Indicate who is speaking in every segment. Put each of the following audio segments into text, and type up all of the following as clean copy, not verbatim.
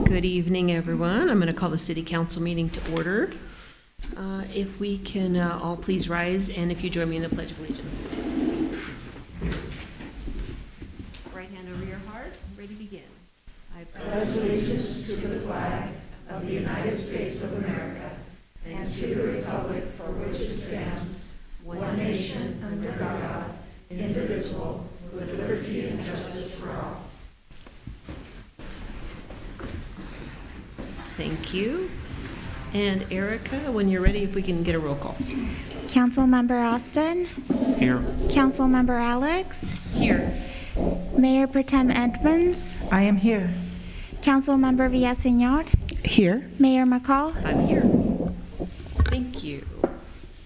Speaker 1: Good evening, everyone. I'm going to call the City Council meeting to order. If we can all please rise, and if you join me in the Pledge of Allegiance. Right hand over your heart, ready to begin. I
Speaker 2: pledge allegiance to the flag of the United States of America and to the republic for which it stands, one nation under God, indivisible, with liberty and justice for all.
Speaker 1: Thank you. And Erica, when you're ready, if we can get a roll call.
Speaker 3: Councilmember Austin?
Speaker 4: Here.
Speaker 3: Councilmember Alex?
Speaker 1: Here.
Speaker 3: Mayor Pro Tem Edmonds?
Speaker 2: I am here.
Speaker 3: Councilmember Villaseñor?
Speaker 2: Here.
Speaker 3: Mayor McCall?
Speaker 1: I'm here. Thank you.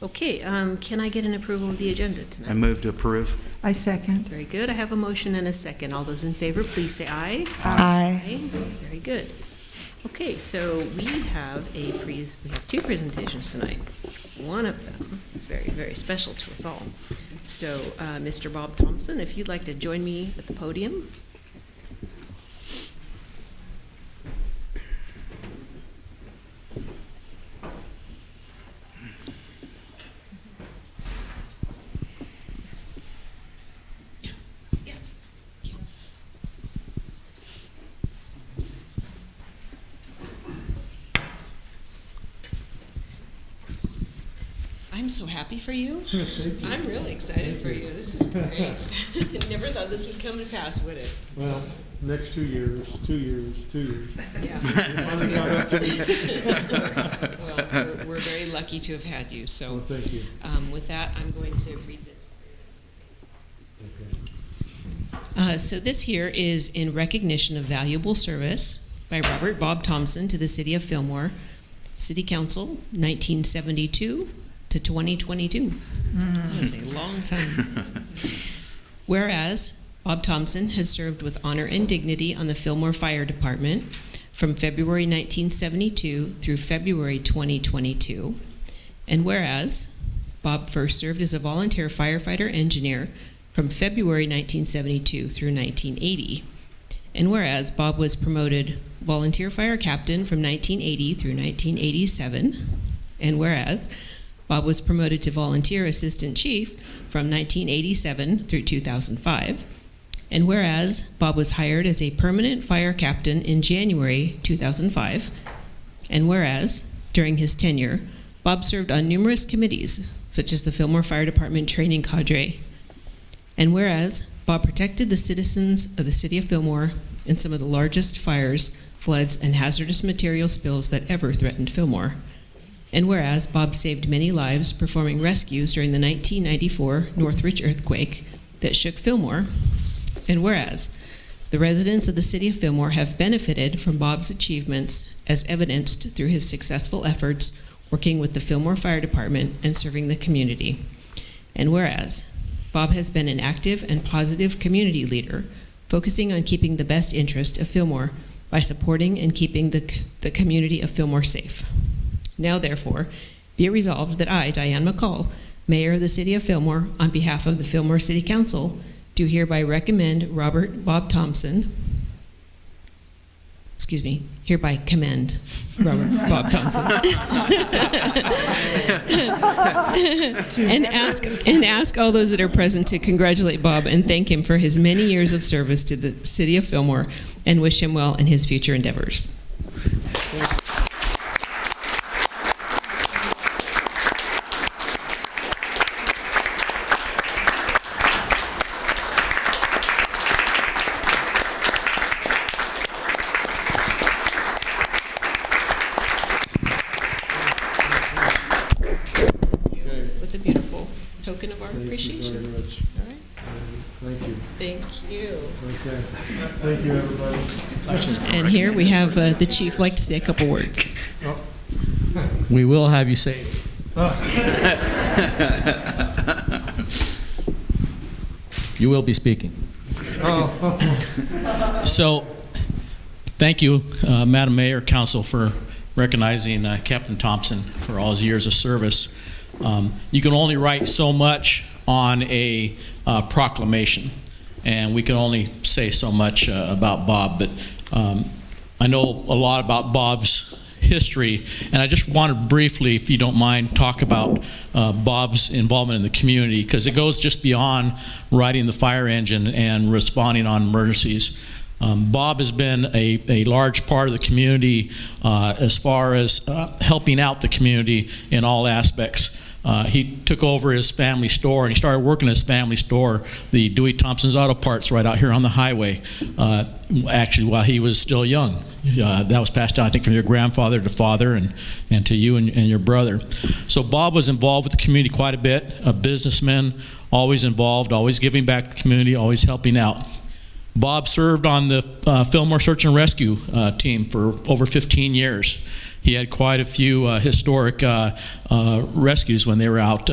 Speaker 1: Okay, can I get an approval of the agenda tonight?
Speaker 4: I move to approve.
Speaker 2: I second.
Speaker 1: Very good. I have a motion and a second. All those in favor, please say aye.
Speaker 2: Aye.
Speaker 1: Very good. Okay, so we have two presentations tonight. One of them is very, very special to us all. So, Mr. Bob Thompson, if you'd like to join me at the podium.
Speaker 5: I'm so happy for you. I'm really excited for you. This is great. Never thought this would come to pass, would it?
Speaker 6: Well, next 2 years.
Speaker 5: Yeah. That's good. Well, we're very lucky to have had you. So,
Speaker 6: Well, thank you.
Speaker 5: With that, I'm going to read this. So this here is in recognition of valuable service by Robert Bob Thompson to the City of Fillmore, City Council, 1972 to 2022. That is a long time. Whereas Bob Thompson has served with honor and dignity on the Fillmore Fire Department from February 1972 through February 2022. And whereas Bob first served as a volunteer firefighter engineer from February 1972 through 1980. And whereas Bob was promoted volunteer fire captain from 1980 through 1987. And whereas Bob was promoted to volunteer assistant chief from 1987 through 2005. And whereas Bob was hired as a permanent fire captain in January 2005. And whereas, during his tenure, Bob served on numerous committees, such as the Fillmore Fire Department Training Cadre. And whereas Bob protected the citizens of the City of Fillmore in some of the largest fires, floods, and hazardous material spills that ever threatened Fillmore. And whereas Bob saved many lives performing rescues during the 1994 Northridge earthquake that shook Fillmore. And whereas the residents of the City of Fillmore have benefited from Bob's achievements as evidenced through his successful efforts working with the Fillmore Fire Department and serving the community. And whereas Bob has been an active and positive community leader, focusing on keeping the best interest of Fillmore by supporting and keeping the community of Fillmore safe. Now, therefore, be it resolved that I, Diane McCall, Mayor of the City of Fillmore, on behalf of the Fillmore City Council, do hereby hereby commend Robert Bob Thompson. and ask all those that are present to congratulate Bob and thank him for his many years of service to the City of Fillmore and wish him well in his future endeavors. With a beautiful token of our appreciation.
Speaker 6: Thank you very much.
Speaker 5: All right.
Speaker 6: Thank you.
Speaker 5: Thank you.
Speaker 6: Okay. Thank you, everybody.
Speaker 5: And here we have the chief like to say a couple words.
Speaker 6: Oh.
Speaker 7: We will have you saved. You will be speaking. So, thank you, Madam Mayor, Council, for recognizing Captain Thompson for all his years of service. You can only write so much on a proclamation, and we can only say so much about Bob, but I know a lot about Bob's history, and I just want to briefly, if you don't mind, talk about Bob's involvement in the community, because it goes just beyond riding the fire engine and responding on emergencies. Bob has been a large part of the community as far as helping out the community in all aspects. He took over his family store, and he started working his family store, the Dewey Thompson's Auto Parts, right out here on the highway, actually while he was still young. That was passed down, I think, from your grandfather to father and to you and your brother. So Bob was involved with the community quite a bit, a businessman, always involved, always giving back to the community, always helping out. Bob served on the Fillmore Search and Rescue team for over 15 years. He had quite a few historic rescues when they were out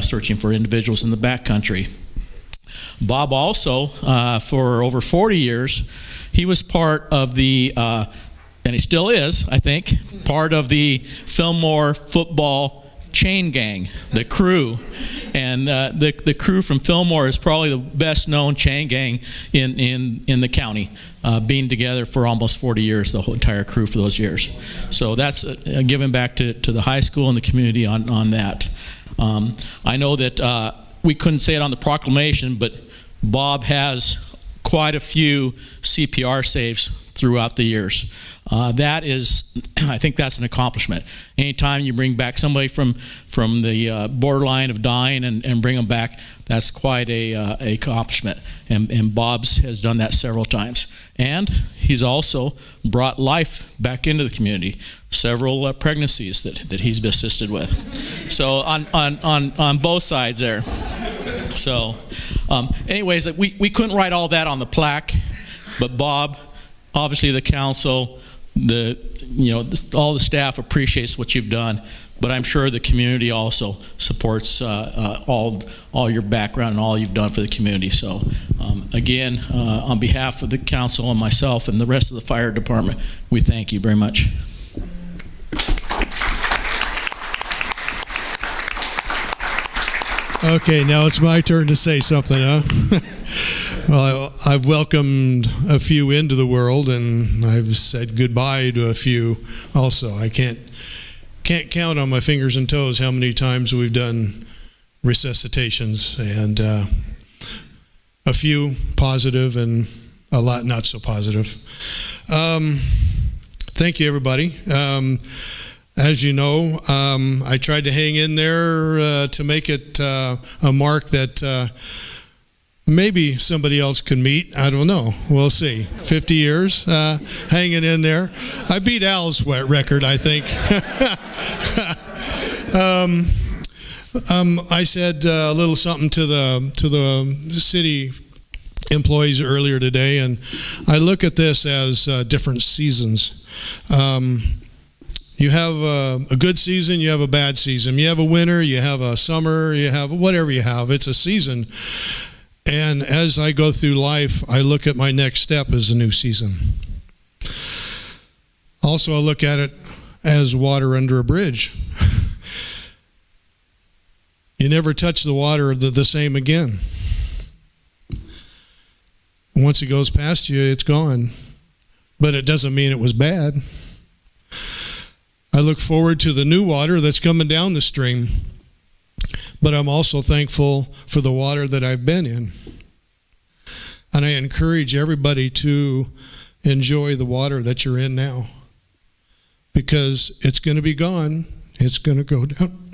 Speaker 7: searching for individuals in the backcountry. Bob also, for over 40 years, he was part of the, and he still is, I think, part of the Fillmore football chain gang, the crew. And the crew from Fillmore is probably the best known chain gang in the county, being together for almost 40 years, the whole entire crew for those years. So that's giving back to the high school and the community on that. I know that we couldn't say it on the proclamation, but Bob has quite a few CPR saves throughout the years. That is, I think that's an accomplishment. Anytime you bring back somebody from the borderline of dying and bring them back, that's quite a accomplishment. And Bob's has done that several times. And he's also brought life back into the community. Several pregnancies that he's assisted with. So on both sides there. So, anyways, we couldn't write all that on the plaque, but Bob, obviously the council, all the staff appreciates what you've done, but I'm sure the community also supports all your background and all you've done for the community. So, again, on behalf of the council and myself and the rest of the fire department, we thank you very much.
Speaker 6: Okay, now it's my turn to say something, huh? Well, I've welcomed a few into the world, and I've said goodbye to a few also. I can't count on my fingers and toes how many times we've done resuscitations, and a few positive and a lot not so positive. Thank you, everybody. As you know, I tried to hang in there to make it a mark that maybe somebody else can meet. I don't know. We'll see. 50 years hanging in there. I beat Al's record, I think. I said a little something to the city employees earlier today, and I look at this as different seasons. You have a good season, you have a bad season. You have a winter, you have a summer, you have whatever you have. It's a season. And as I go through life, I look at my next step as a new season. Also, I look at it as water under a bridge. You never touch the water the same again. Once it goes past you, it's gone. But it doesn't mean it was bad. I look forward to the new water that's coming down the stream, but I'm also thankful for the water that I've been in. And I encourage everybody to enjoy the water that you're in now, because it's going to be gone. It's going to go down,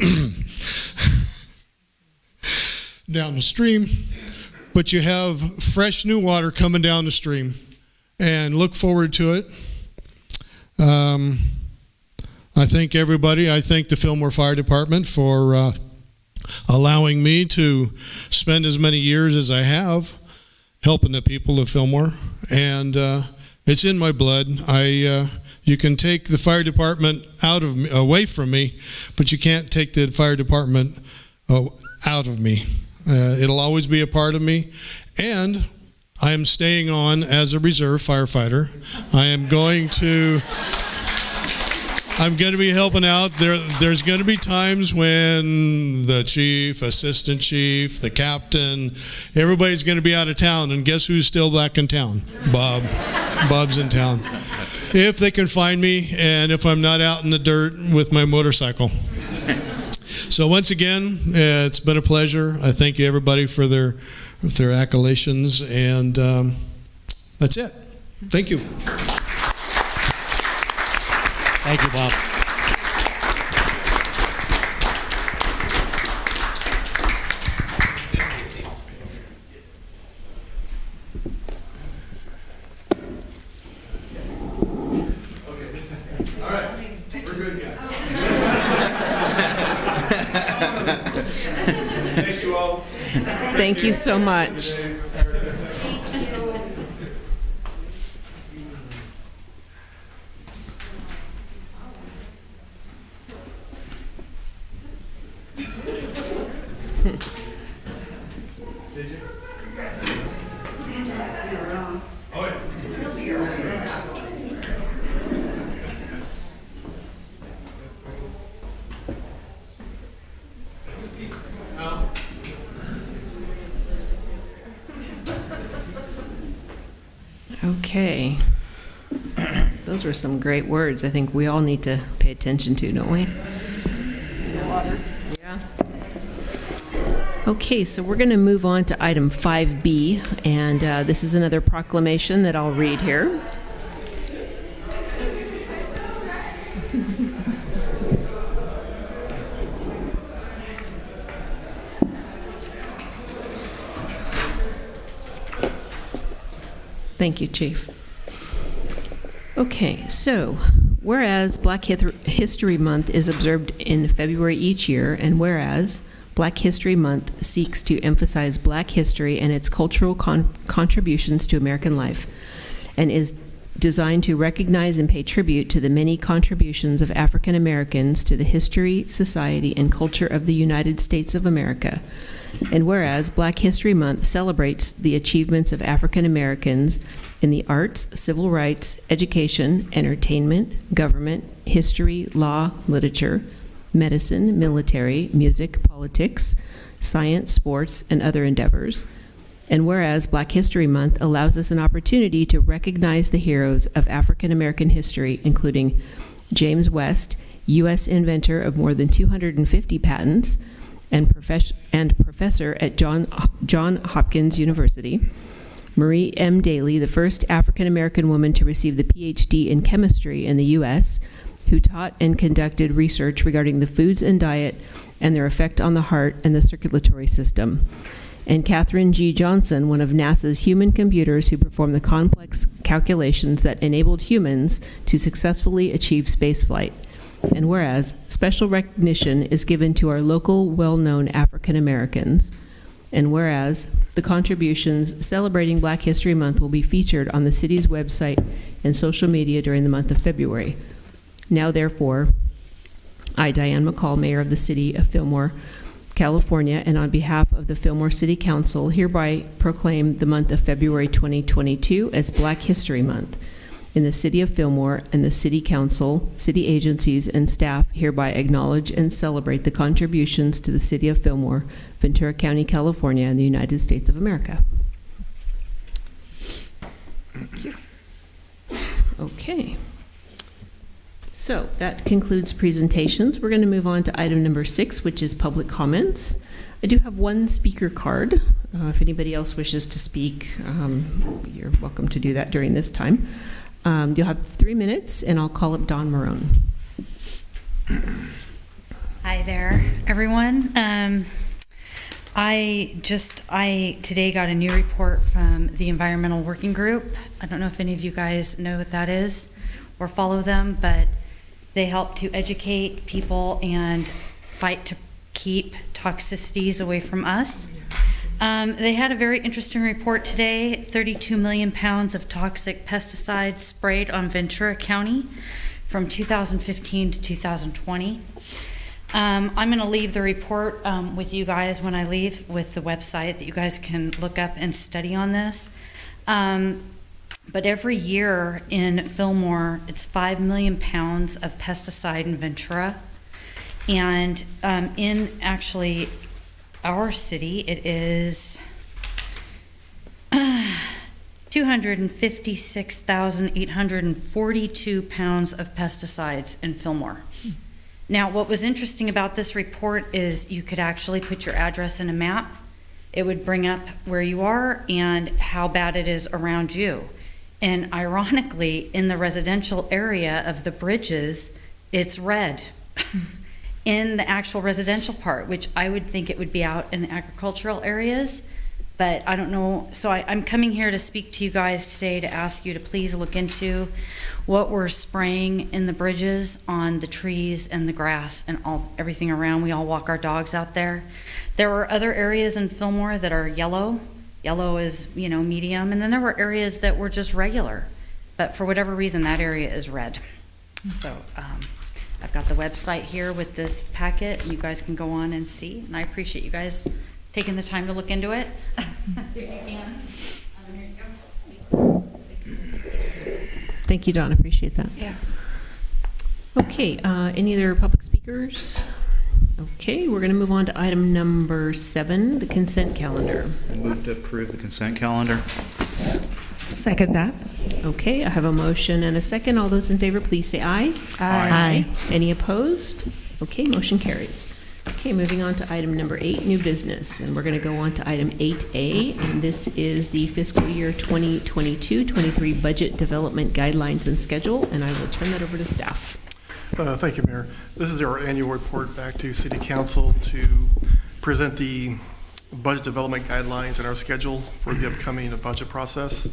Speaker 6: down the stream, but you have fresh new water coming down the stream, and look forward to it. I thank everybody. I thank the Fillmore Fire Department for allowing me to spend as many years as I have helping the people of Fillmore, and it's in my blood. You can take the fire department away from me, but you can't take the fire department out of me. It'll always be a part of me, and I am staying on as a reserve firefighter. I'm going to be helping out. There's going to be times when the chief, assistant chief, the captain, everybody's going to be out of town, and guess who's still back in town? Bob. Bob's in town. if they can find me and if I'm not out in the dirt with my motorcycle. So once again, it's been a pleasure. I thank you everybody for their accolations, and that's it. Thank you.
Speaker 7: Thank you, Bob.
Speaker 6: Thank you all.
Speaker 1: Thank you so much. Okay. Those were some great words. I think we all need to pay attention to, don't we? Yeah. Okay, so we're going to move on to item 5B, and this is another proclamation that I'll read here. Thank you, Chief. Okay, so whereas Black History Month is observed in February each year, and whereas Black History Month seeks to emphasize Black history and its cultural contributions to American life, and is designed to recognize and pay tribute to the many contributions of African Americans to the history, society, and culture of the United States of America. And whereas Black History Month celebrates the achievements of African Americans in the arts, civil rights, education, entertainment, government, history, law, literature, medicine, military, music, politics, science, sports, and other endeavors. And whereas Black History Month allows us an opportunity to recognize the heroes of African American history, including James West, U.S. inventor of more than 250 patents, and professor at John Hopkins University, Marie M. Daly, the first African American woman to receive the PhD in chemistry in the U.S., who taught and conducted research regarding the foods and diet and their effect on the heart and the circulatory system, and Katherine G. Johnson, one of NASA's human computers who performed the complex calculations that enabled humans to successfully achieve spaceflight. And whereas special recognition is given to our local well-known African Americans, and whereas the contributions celebrating Black History Month will be featured on the city's website and social media during the month of February. Now therefore, I, Diane McCall, Mayor of the City of Fillmore, California, and on behalf of the Fillmore City Council, hereby proclaim the month of February 2022 as Black History Month. In the City of Fillmore and the City Council, city agencies, and staff hereby acknowledge and celebrate the contributions to the City of Fillmore, Ventura County, California, and the United States of America. Thank you. Okay. So that concludes presentations. We're going to move on to item number 6, which is public comments. I do have one speaker card. If anybody else wishes to speak, you're welcome to do that during this time. You'll have 3 minutes, and I'll call up Dawn Marone.
Speaker 4: Hi there, everyone. I today got a new report from the Environmental Working Group. I don't know if any of you guys know what that is or follow them, but they help to educate people and fight to keep toxicities away from us. They had a very interesting report today. 32 million pounds of toxic pesticides sprayed on Ventura County from 2015 to 2020. I'm going to leave the report with you guys when I leave with the website that you guys can look up and study on this. But every year in Fillmore, it's 5 million pounds of pesticide in Ventura. And in actually our city, it is 256,842 pounds of pesticides in Fillmore. Now, what was interesting about this report is you could actually put your address in a map. It would bring up where you are and how bad it is around you. And ironically, in the residential area of the bridges, it's red in the actual residential part, which I would think it would be out in the agricultural areas. But I don't know, so I'm coming here to speak to you guys today to ask you to please look into what we're spraying in the bridges, on the trees and the grass and everything around. We all walk our dogs out there. There were other areas in Fillmore that are yellow. Yellow is, medium, and then there were areas that were just regular. But for whatever reason, that area is red. So I've got the website here with this packet, and you guys can go on and see. And I appreciate you guys taking the time to look into it. If you can. Here you go.
Speaker 1: Thank you, Dawn. Appreciate that.
Speaker 4: Yeah.
Speaker 1: Okay, any other public speakers? Okay, we're going to move on to item number 7, the consent calendar.
Speaker 8: I move to approve the consent calendar.
Speaker 2: Second that.
Speaker 1: Okay, I have a motion and a second. All those in favor, please say aye.
Speaker 2: Aye.
Speaker 1: Any opposed? Okay, motion carries. Okay, moving on to item number 8, new business. And we're going to go on to item 8A, and this is the fiscal year 2022-23 budget development guidelines and schedule, and I will turn that over to staff.
Speaker 9: Thank you, Mayor. This is our annual report back to City Council to present the budget development guidelines and our schedule for the upcoming budget process.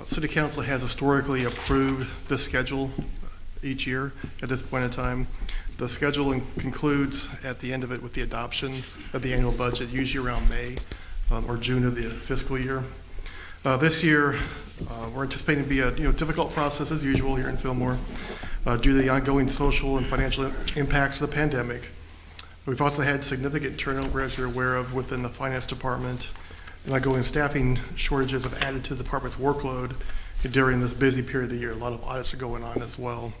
Speaker 9: City Council has historically approved this schedule each year at this point in time. The schedule concludes at the end of it with the adoption of the annual budget, usually around May or June of the fiscal year. This year, we're anticipating to be a difficult process as usual here in Fillmore due to the ongoing social and financial impacts of the pandemic. We've also had significant turnover, as you're aware of, within the finance department, and ongoing staffing shortages have added to the department's workload during this busy period of the year. A lot of audits are going on as well.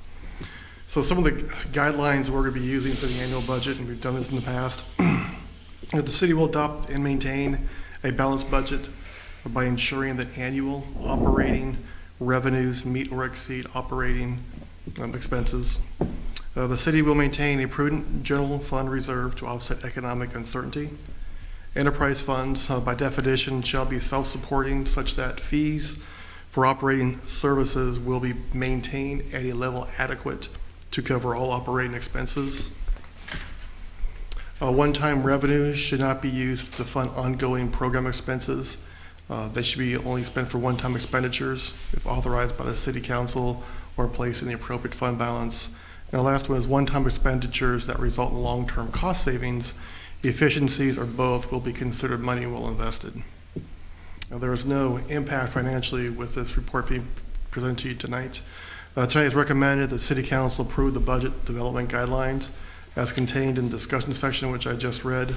Speaker 9: So some of the guidelines we're going to be using for the annual budget, and we've done this in the past, the city will adopt and maintain a balanced budget by ensuring that annual operating revenues meet or exceed operating expenses. The city will maintain a prudent general fund reserve to offset economic uncertainty. Enterprise funds, by definition, shall be self-supporting such that fees for operating services will be maintained at a level adequate to cover all operating expenses. One-time revenue should not be used to fund ongoing program expenses. They should be only spent for one-time expenditures if authorized by the City Council or placed in the appropriate fund balance. And the last one is one-time expenditures that result in long-term cost savings, efficiencies, or both will be considered money well invested. Now, there is no impact financially with this report being presented to you tonight. Tonight is recommended that City Council approve the budget development guidelines as contained in the discussion section, which I just read,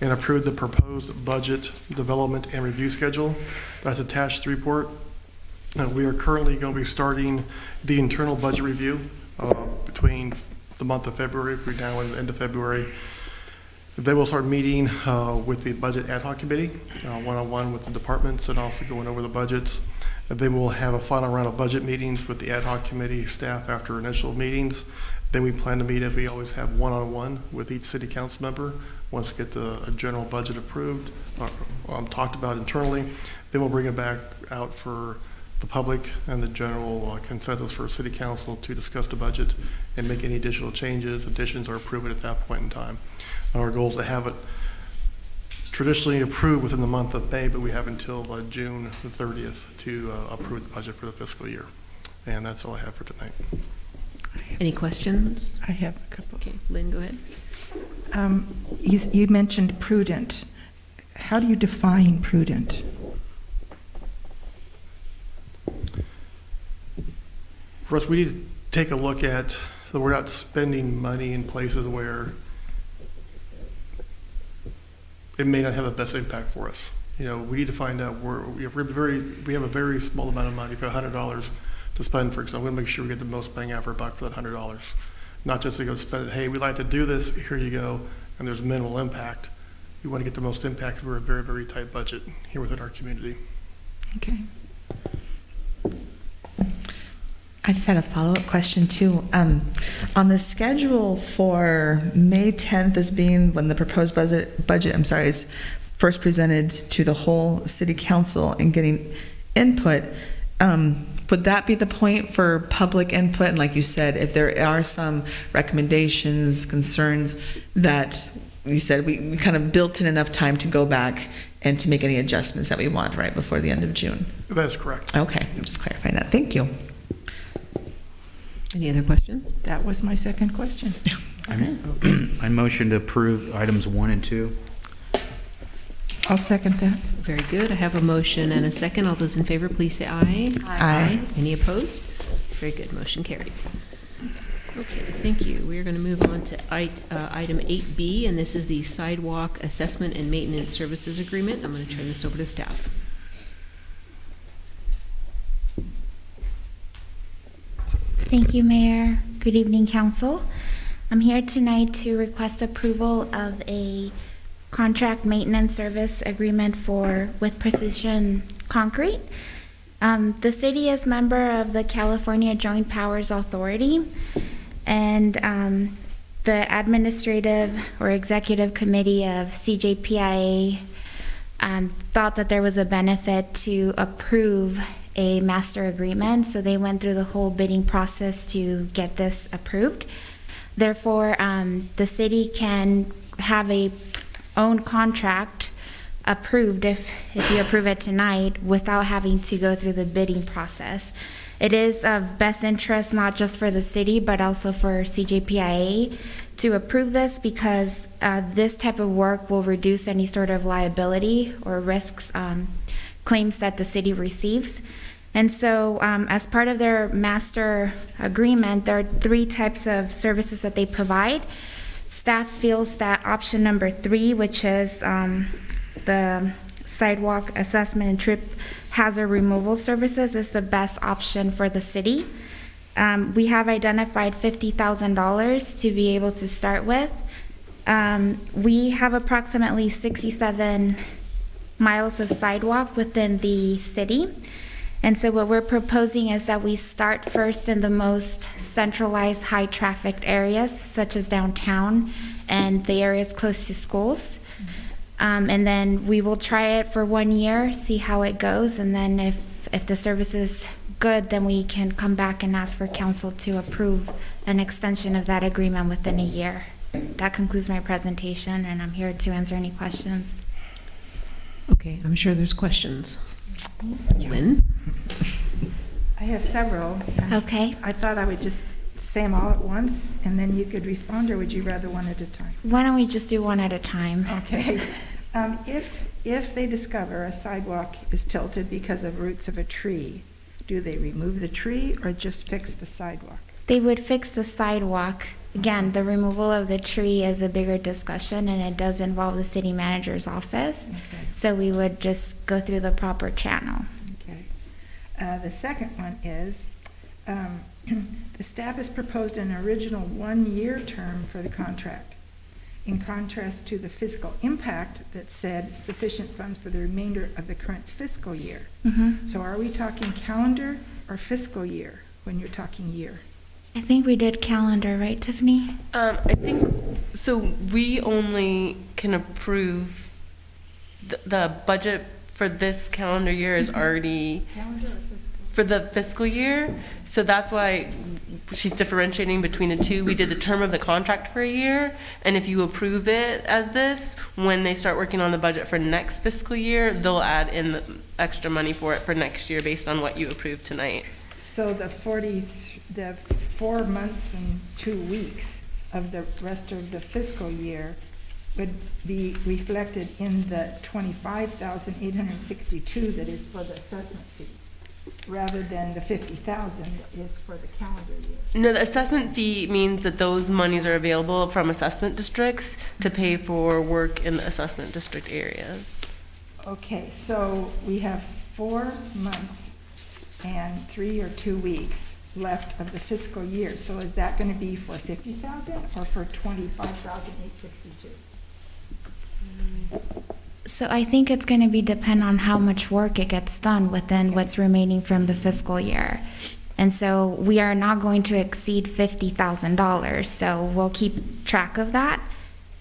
Speaker 9: and approve the proposed budget development and review schedule that's attached to the report. We are currently going to be starting the internal budget review between the month of February, we're now in the end of February. They will start meeting with the budget ad hoc committee, one-on-one with the departments, and also going over the budgets. And then we'll have a final round of budget meetings with the ad hoc committee staff after initial meetings. Then we plan to meet, as we always have, one-on-one with each city council member once we get the general budget approved, talked about internally. Then we'll bring it back out for the public and the general consensus for city council to discuss the budget and make any additional changes, additions, or approve it at that point in time. Our goal is to have it traditionally approved within the month of May, but we have until June the 30th to approve the budget for the fiscal year. And that's all I have for tonight.
Speaker 1: Any questions?
Speaker 2: I have a couple.
Speaker 1: Okay, Lynn, go ahead.
Speaker 2: You mentioned prudent. How do you define prudent?
Speaker 9: For us, we need to take a look at that we're not spending money in places where it may not have the best impact for us. We need to find out where we have a very small amount of money, for $100 to spend, for example. We want to make sure we get the most bang out for a buck for that $100. Not just to go spend it, hey, we like to do this, here you go, and there's minimal impact. We want to get the most impact. We're a very, very tight budget here within our community.
Speaker 2: Okay. I just had a follow-up question too. On the schedule for May 10th as being when the proposed budget, is first presented to the whole city council and getting input, would that be the point for public input? And like you said, if there are some recommendations, concerns that you said we kind of built in enough time to go back and to make any adjustments that we want right before the end of June?
Speaker 9: That is correct.
Speaker 2: Okay, I'm just clarifying that. Thank you.
Speaker 1: Any other questions?
Speaker 10: That was my second question.
Speaker 8: I motion to approve items 1 and 2.
Speaker 10: I'll second that.
Speaker 1: Very good. I have a motion and a second. All those in favor, please say aye.
Speaker 2: Aye.
Speaker 1: Any opposed? Very good. Motion carries. Okay, thank you. We are going to move on to item 8B, and this is the Sidewalk Assessment and Maintenance Services Agreement. I'm going to turn this over to staff.
Speaker 3: Thank you, Mayor. Good evening, Council. I'm here tonight to request approval of a contract maintenance service agreement with Precision Concrete. The city is member of the California Joint Powers Authority, and the administrative or executive committee of CJPIA thought that there was a benefit to approve a master agreement, so they went through the whole bidding process to get this approved. Therefore, the city can have a own contract approved if you approve it tonight without having to go through the bidding process. It is of best interest not just for the city but also for CJPIA to approve this because this type of work will reduce any sort of liability or risks claims that the city receives. And so as part of their master agreement, there are 3 types of services that they provide. Staff feels that option number 3, which is the sidewalk assessment and trip hazard removal services, is the best option for the city. We have identified $50,000 to be able to start with. We have approximately 67 miles of sidewalk within the city. And so what we're proposing is that we start first in the most centralized, high-trafficked areas, such as downtown and the areas close to schools. And then we will try it for 1 year, see how it goes, and then if the service is good, then we can come back and ask for council to approve an extension of that agreement within a year. That concludes my presentation, and I'm here to answer any questions.
Speaker 1: Okay, I'm sure there's questions. Lynn?
Speaker 10: I have several.
Speaker 3: Okay.
Speaker 10: I thought I would just say them all at once, and then you could respond, or would you rather one at a time?
Speaker 3: Why don't we just do one at a time?
Speaker 10: Okay. If they discover a sidewalk is tilted because of roots of a tree, do they remove the tree or just fix the sidewalk?
Speaker 3: They would fix the sidewalk. Again, the removal of the tree is a bigger discussion, and it does involve the city manager's office.
Speaker 10: Okay.
Speaker 3: So we would just go through the proper channel.
Speaker 10: Okay. The second one is, the staff has proposed an original 1-year term for the contract, in contrast to the fiscal impact that said sufficient funds for the remainder of the current fiscal year. So are we talking calendar or fiscal year when you're talking year?
Speaker 3: I think we did calendar, right, Tiffany?
Speaker 11: I think, so we only can approve, the budget for this calendar year is already for the fiscal year. So that's why she's differentiating between the two. We did the term of the contract for a year, and if you approve it as this, when they start working on the budget for next fiscal year, they'll add in the extra money for it for next year based on what you approved tonight.
Speaker 10: So the 4 months and 2 weeks of the rest of the fiscal year would be reflected in the $25,862 that is for the assessment fee, rather than the $50,000 that is for the calendar year.
Speaker 11: No, the assessment fee means that those monies are available from assessment districts to pay for work in the assessment district areas.
Speaker 10: Okay, so we have 4 months and 3 or 2 weeks left of the fiscal year. So is that going to be for 50,000 or for 25,862?
Speaker 3: So I think it's going to be depend on how much work it gets done within what's remaining from the fiscal year. And so we are not going to exceed $50,000. So we'll keep track of that,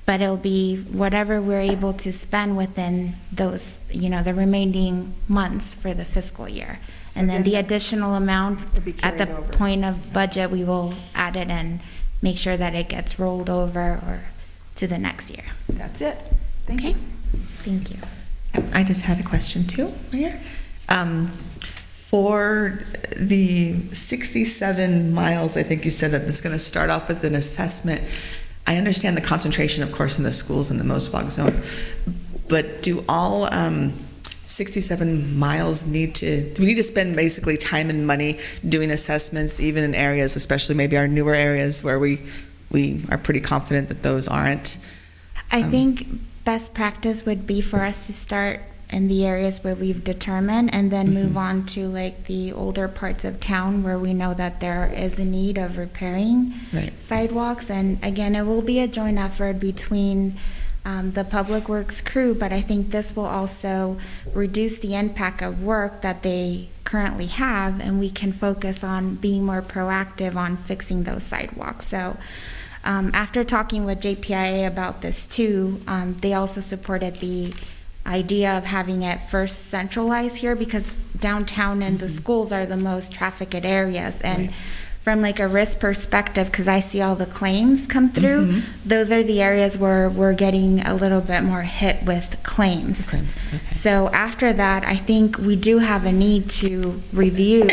Speaker 3: but it'll be whatever we're able to spend within those, the remaining months for the fiscal year.
Speaker 10: So
Speaker 3: And then the
Speaker 10: then
Speaker 3: additional amount
Speaker 10: it'll be
Speaker 3: at the
Speaker 10: carried over.
Speaker 3: point of budget, we will add it and make sure that it gets rolled over or to the next year.
Speaker 10: That's it. Thank
Speaker 3: Okay?
Speaker 10: you.
Speaker 3: Thank you.
Speaker 12: I just had a question too, Mayor. For the 67 miles, I think you said that it's going to start off with an assessment. I understand the concentration, of course, in the schools and the most fog zones, but do all 67 miles do we need to spend basically time and money doing assessments, even in areas, especially maybe our newer areas where we are pretty confident that those aren't?
Speaker 3: I think best practice would be for us to start in the areas where we've determined and then move on to like the older parts of town where we know that there is a need of repairing
Speaker 12: Right.
Speaker 3: sidewalks. And again, it will be a joint effort between the Public Works crew, but I think this will also reduce the impact of work that they currently have, and we can focus on being more proactive on fixing those sidewalks. So after talking with JPIA about this too, they also supported the idea of having it first centralized here because downtown and the schools are the most trafficked areas. And from like a risk perspective, because I see all the claims come through, those are the areas where we're getting a little bit more hit with claims. So after that, I think we do have a need to review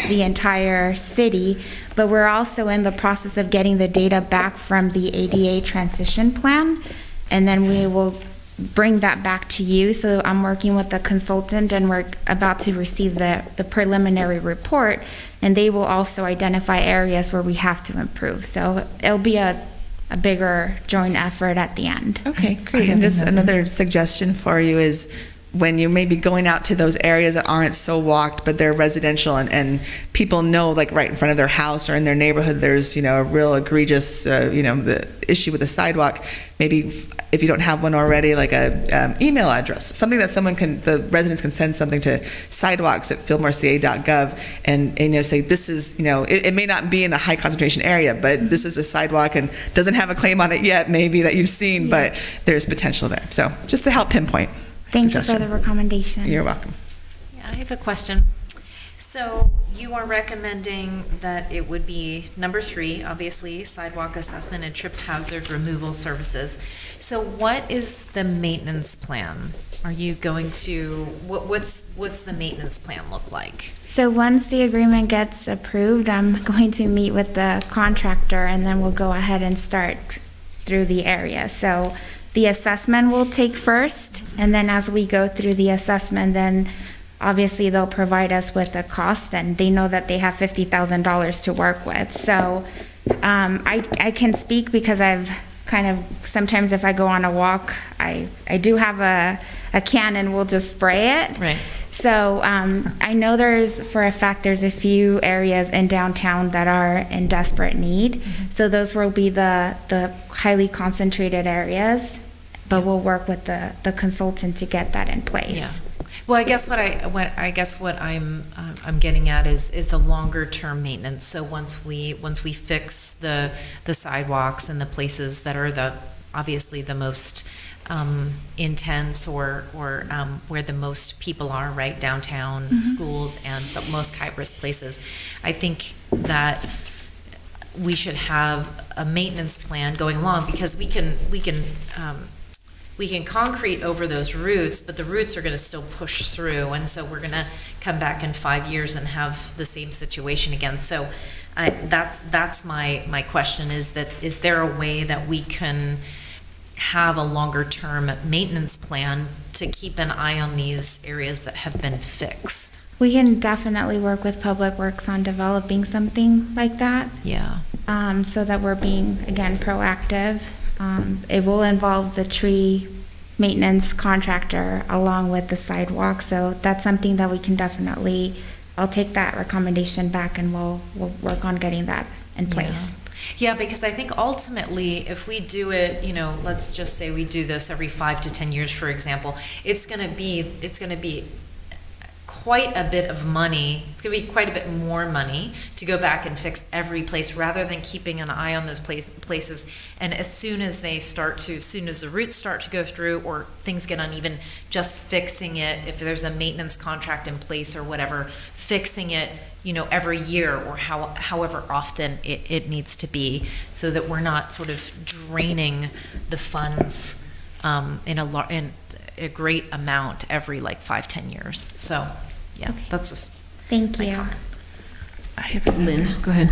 Speaker 3: the entire city, but we're also in the process of getting the data back from the ADA transition plan, and then we will bring that back to you. So I'm working with the consultant and we're about to receive the preliminary report, and they will also identify areas where we have to improve. So it'll be a bigger joint effort at the end.
Speaker 12: Okay, great. And just another suggestion for you is when you may be going out to those areas that aren't so walked, but they're residential and people know, like right in front of their house or in their neighborhood, there's, a real egregious, the issue with the sidewalk. Maybe if you don't have one already, like a email address, something that the residents can send something to sidewalks@fillmoreca.gov and say, this is, it may not be in a high concentration area, but this is a sidewalk and doesn't have a claim on it yet, maybe that you've seen, but there's potential there. So just to help pinpoint.
Speaker 3: Thank you for the recommendation.
Speaker 12: You're welcome.
Speaker 13: Yeah, I have a question. So you are recommending that it would be number 3, obviously, sidewalk assessment and trip hazard removal services. So what is the maintenance plan? Are you going to, what's the maintenance plan look like?
Speaker 3: So once the agreement gets approved, I'm going to meet with the contractor and then we'll go ahead and start through the area. So the assessment will take first, and then as we go through the assessment, then obviously they'll provide us with a cost, and they know that they have $50,000 to work with. So I can speak because I've kind of, sometimes if I go on a walk, I do have a can and we'll just spray it.
Speaker 13: Right.
Speaker 3: So I know for a fact there's a few areas in downtown that are in desperate need. So those will be the highly concentrated areas, but we'll work with the consultant to get that in place.
Speaker 13: Yeah. Well, I guess what I'm getting at is the longer term maintenance. So once we fix the sidewalks and the places that are obviously the most intense or where the most people are, right, downtown, schools, and the most high-risk places, I think that we should have a maintenance plan going along, because we can concrete over those routes, but the routes are going to still push through, and so we're going to come back in 5 years and have the same situation again. So that's my question, is there a way that we can have a longer term maintenance plan to keep an eye on these areas that have been fixed?
Speaker 3: We can definitely work with Public Works on developing something like that.
Speaker 13: Yeah.
Speaker 3: So that we're being, again, proactive. It will involve the tree maintenance contractor along with the sidewalk. So that's something that we can definitely, I'll take that recommendation back and we'll work on getting that in place.
Speaker 13: Yeah, because I think ultimately, if we do it, you know, let's just say we do this every 5 to 10 years, for example, it's going to be quite a bit of money. It's going to be quite a bit more money to go back and fix every place rather than keeping an eye on those places. And as soon as the roots start to go through or things get uneven, just fixing it, if there's a maintenance contract in place or whatever, fixing it, you know, every year or however often it needs to be, so that we're not sort of draining the funds in a great amount every like 5-10 years. So yeah,
Speaker 3: Okay.
Speaker 13: that's just
Speaker 3: Thank
Speaker 13: my
Speaker 3: you.
Speaker 13: comment.
Speaker 1: I have Lynn, go ahead.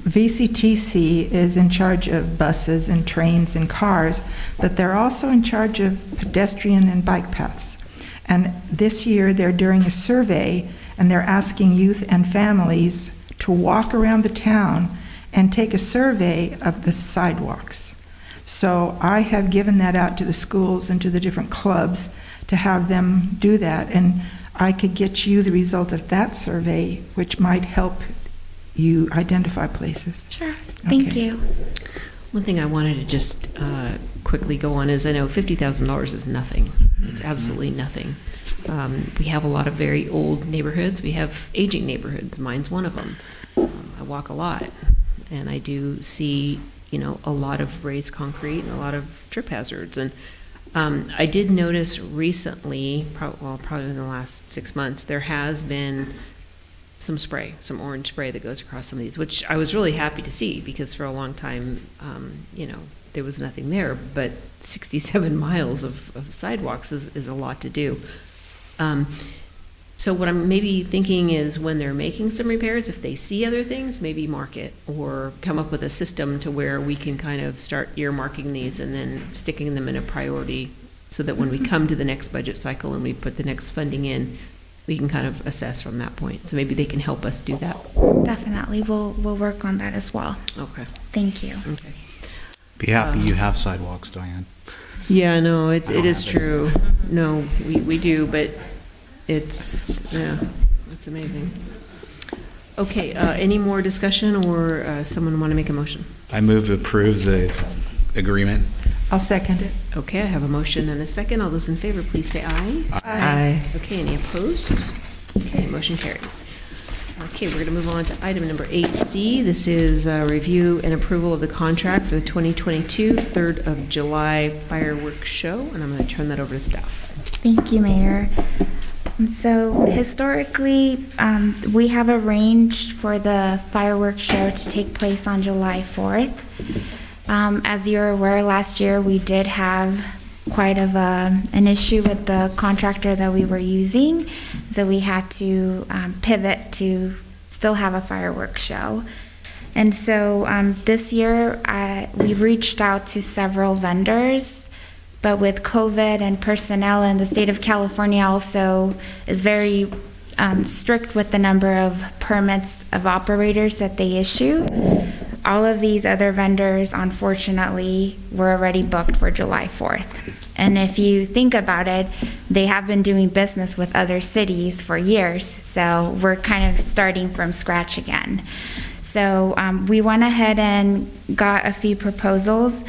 Speaker 10: VCTC is in charge of buses and trains and cars, but they're also in charge of pedestrian and bike paths. And this year, they're doing a survey, and they're asking youth and families to walk around the town and take a survey of the sidewalks. So I have given that out to the schools and to the different clubs to have them do that. And I could get you the result of that survey, which might help you identify places.
Speaker 3: Sure. Thank
Speaker 10: Okay.
Speaker 3: you.
Speaker 1: One thing I wanted to just quickly go on is I know $50,000 is nothing. It's absolutely nothing. We have a lot of very old neighborhoods. We have aging neighborhoods. Mine's one of them. I walk a lot, and I do see, you know, a lot of raised concrete and a lot of trip hazards. And I did notice recently, probably in the last 6 months, there has been some orange spray that goes across some of these, which I was really happy to see, because for a long time, you know, there was nothing there. But 67 miles of sidewalks is a lot to do. So what I'm maybe thinking is, when they're making some repairs, if they see other things, maybe mark it, or come up with a system to where we can kind of start earmarking these and then sticking them in a priority, so that when we come to the next budget cycle and we put the next funding in, we can kind of assess from that point. So maybe they can help us do that.
Speaker 3: Definitely. We'll work on that as well.
Speaker 1: Okay.
Speaker 3: Thank you.
Speaker 1: Okay.
Speaker 8: Be happy you have sidewalks, Diane.
Speaker 1: Yeah, no, it
Speaker 8: don't
Speaker 1: is
Speaker 8: have it.
Speaker 1: true. No, we do, but it's amazing. Okay, any more discussion, or someone want to make a motion?
Speaker 8: I move to approve the agreement.
Speaker 10: I'll second it.
Speaker 1: Okay, I have a motion and a second. All those in favor, please say aye.
Speaker 12: Aye.
Speaker 1: Okay, any opposed? Okay, motion carries. Okay, we're going to move on to item number 8C. This is review and approval of the contract for the 2022 3rd of July fireworks show, and I'm going to turn that over to staff.
Speaker 3: Thank you, Mayor. And so historically, we have arranged for the fireworks show to take place on July 4th. As you're aware, last year we did have quite of an issue with the contractor that we were using, so we had to pivot to still have a fireworks show. And so this year we've reached out to several vendors, but with COVID and personnel, and the state of California also is very strict with the number of permits of operators that they issue. All of these other vendors, unfortunately, were already booked for July 4th. And if you think about it, they have been doing business with other cities for years, so we're kind of starting from scratch again. So we went ahead and got a few proposals.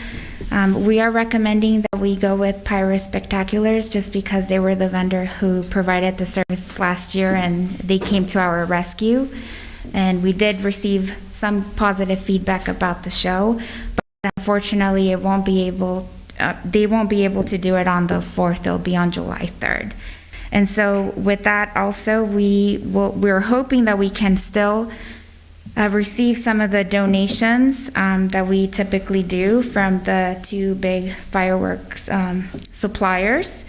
Speaker 3: We are recommending that we go with Pyro Spectaculars, just because they were the vendor who provided the service last year, and they came to our rescue. And we did receive some positive feedback about the show, but unfortunately they won't be able to do it on the 4th. It'll be on July 3rd. And so with that also, we're hoping that we can still receive some of the donations that we typically do from the 2 big fireworks suppliers.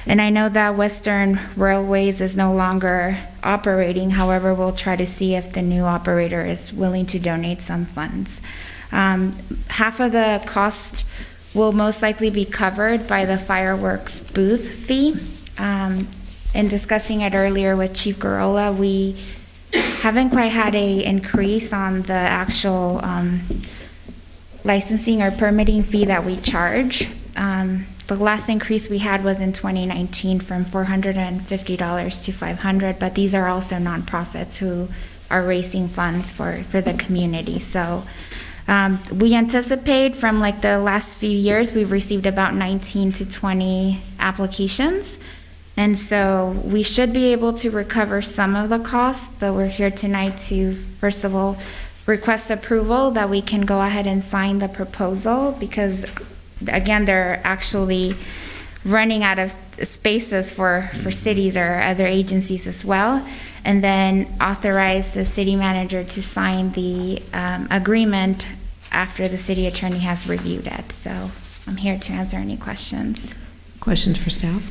Speaker 3: And I know that Western Railways is no longer operating. However, we'll try to see if the new operator is willing to donate some funds. Half of the cost will most likely be covered by the fireworks booth fee. In discussing it earlier with Chief Garola, we haven't quite had an increase on the actual licensing or permitting fee that we charge. The last increase we had was in 2019 from $450 to $500, but these are also nonprofits who are raising funds for the community. So we anticipate from like the last few years, we've received about 19 to 20 applications. And so we should be able to recover some of the costs, but we're here tonight to, first of all, request approval that we can go ahead and sign the proposal, because again, they're actually running out of spaces for cities or other agencies as well. And then authorize the city manager to sign the agreement after the city attorney has reviewed it. So I'm here to answer any questions.
Speaker 1: Questions for staff?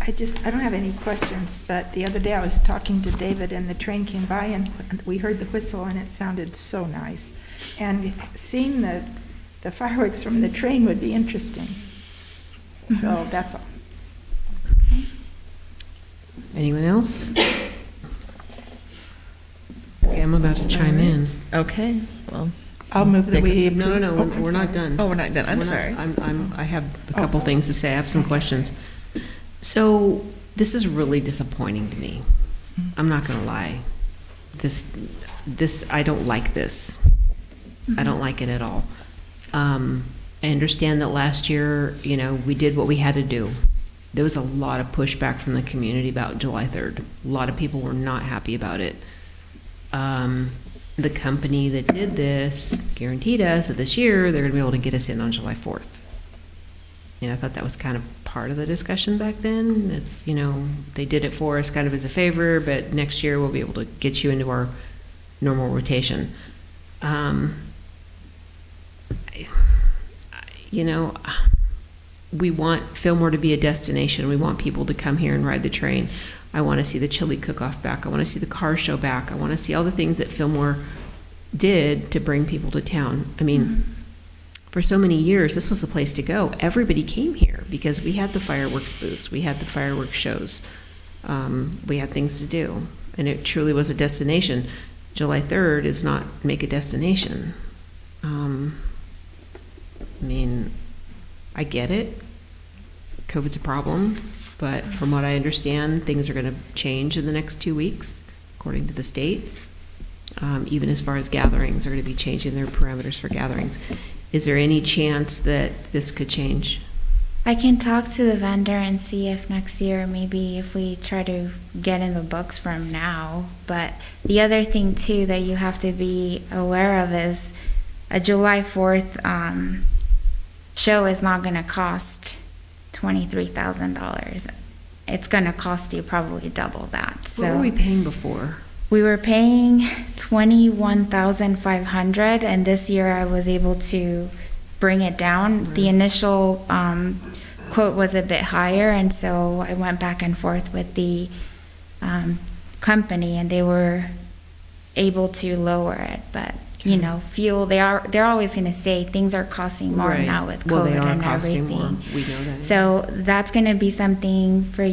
Speaker 10: I don't have any questions, but the other day I was talking to David and the train came by and we heard the whistle and it sounded so nice. And seeing the fireworks from the train would be interesting. So that's all.
Speaker 1: Anyone else? Okay, I'm about to chime in.
Speaker 12: Okay, well.
Speaker 10: I'll move that we approve.
Speaker 1: No, we're not done.
Speaker 12: Oh, we're not done. I'm
Speaker 1: We're not-
Speaker 12: sorry.
Speaker 1: I have a couple things to say. I have some questions. So this is really disappointing to me. I'm not going to lie. This, I don't like this. I don't like it at all. I understand that last year, we did what we had to do. There was a lot of pushback from the community about July 3rd. A lot of people were not happy about it. The company that did this guaranteed us that this year they're going to be able to get us in on July 4th. And I thought that was kind of part of the discussion back then. It's, they did it for us kind of as a favor, but next year we'll be able to get you into our normal rotation. We want Fillmore to be a destination. We want people to come here and ride the train. I want to see the chili cook-off back. I want to see the car show back. I want to see all the things that Fillmore did to bring people to town. I mean, for so many years, this was the place to go. Everybody came here because we had the fireworks booths. We had the fireworks shows. We had things to do. And it truly was a destination. July 3rd is not make a destination. I get it. COVID's a problem. But from what I understand, things are going to change in the next 2 weeks, according to the state. Even as far as gatherings, are going to be changing their parameters for gatherings. Is there any chance that this could change?
Speaker 3: I can talk to the vendor and see if next year, maybe if we try to get in the books from now. But the other thing too that you have to be aware of is a July 4th show is not going to cost $23,000. It's going to cost you probably double that. So
Speaker 1: What were we paying before?
Speaker 3: we were paying $21,500, and this year I was able to bring it down. The initial quote was a bit higher, and so I went back and forth with the company, and they were able to lower it. But fuel, they're always going to say things are costing more
Speaker 1: Right.
Speaker 3: now with COVID
Speaker 1: Well, they are
Speaker 3: and
Speaker 1: costing
Speaker 3: everything.
Speaker 1: more. We know that.
Speaker 3: So that's going to be something for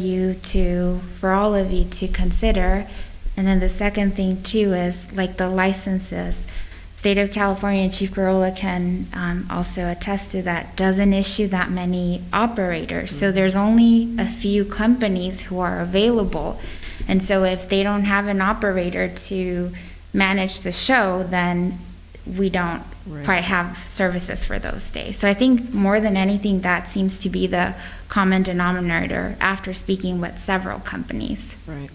Speaker 3: all of you to consider. And then the second thing too is like the licenses. State of California, and Chief Garola can also attest to that, doesn't issue that many operators. So there's only a few companies who are available. And so if they don't have an operator to manage the show, then we don't probably have services for those days. So I think more than anything, that seems to be the common denominator after speaking with several companies.
Speaker 1: Right.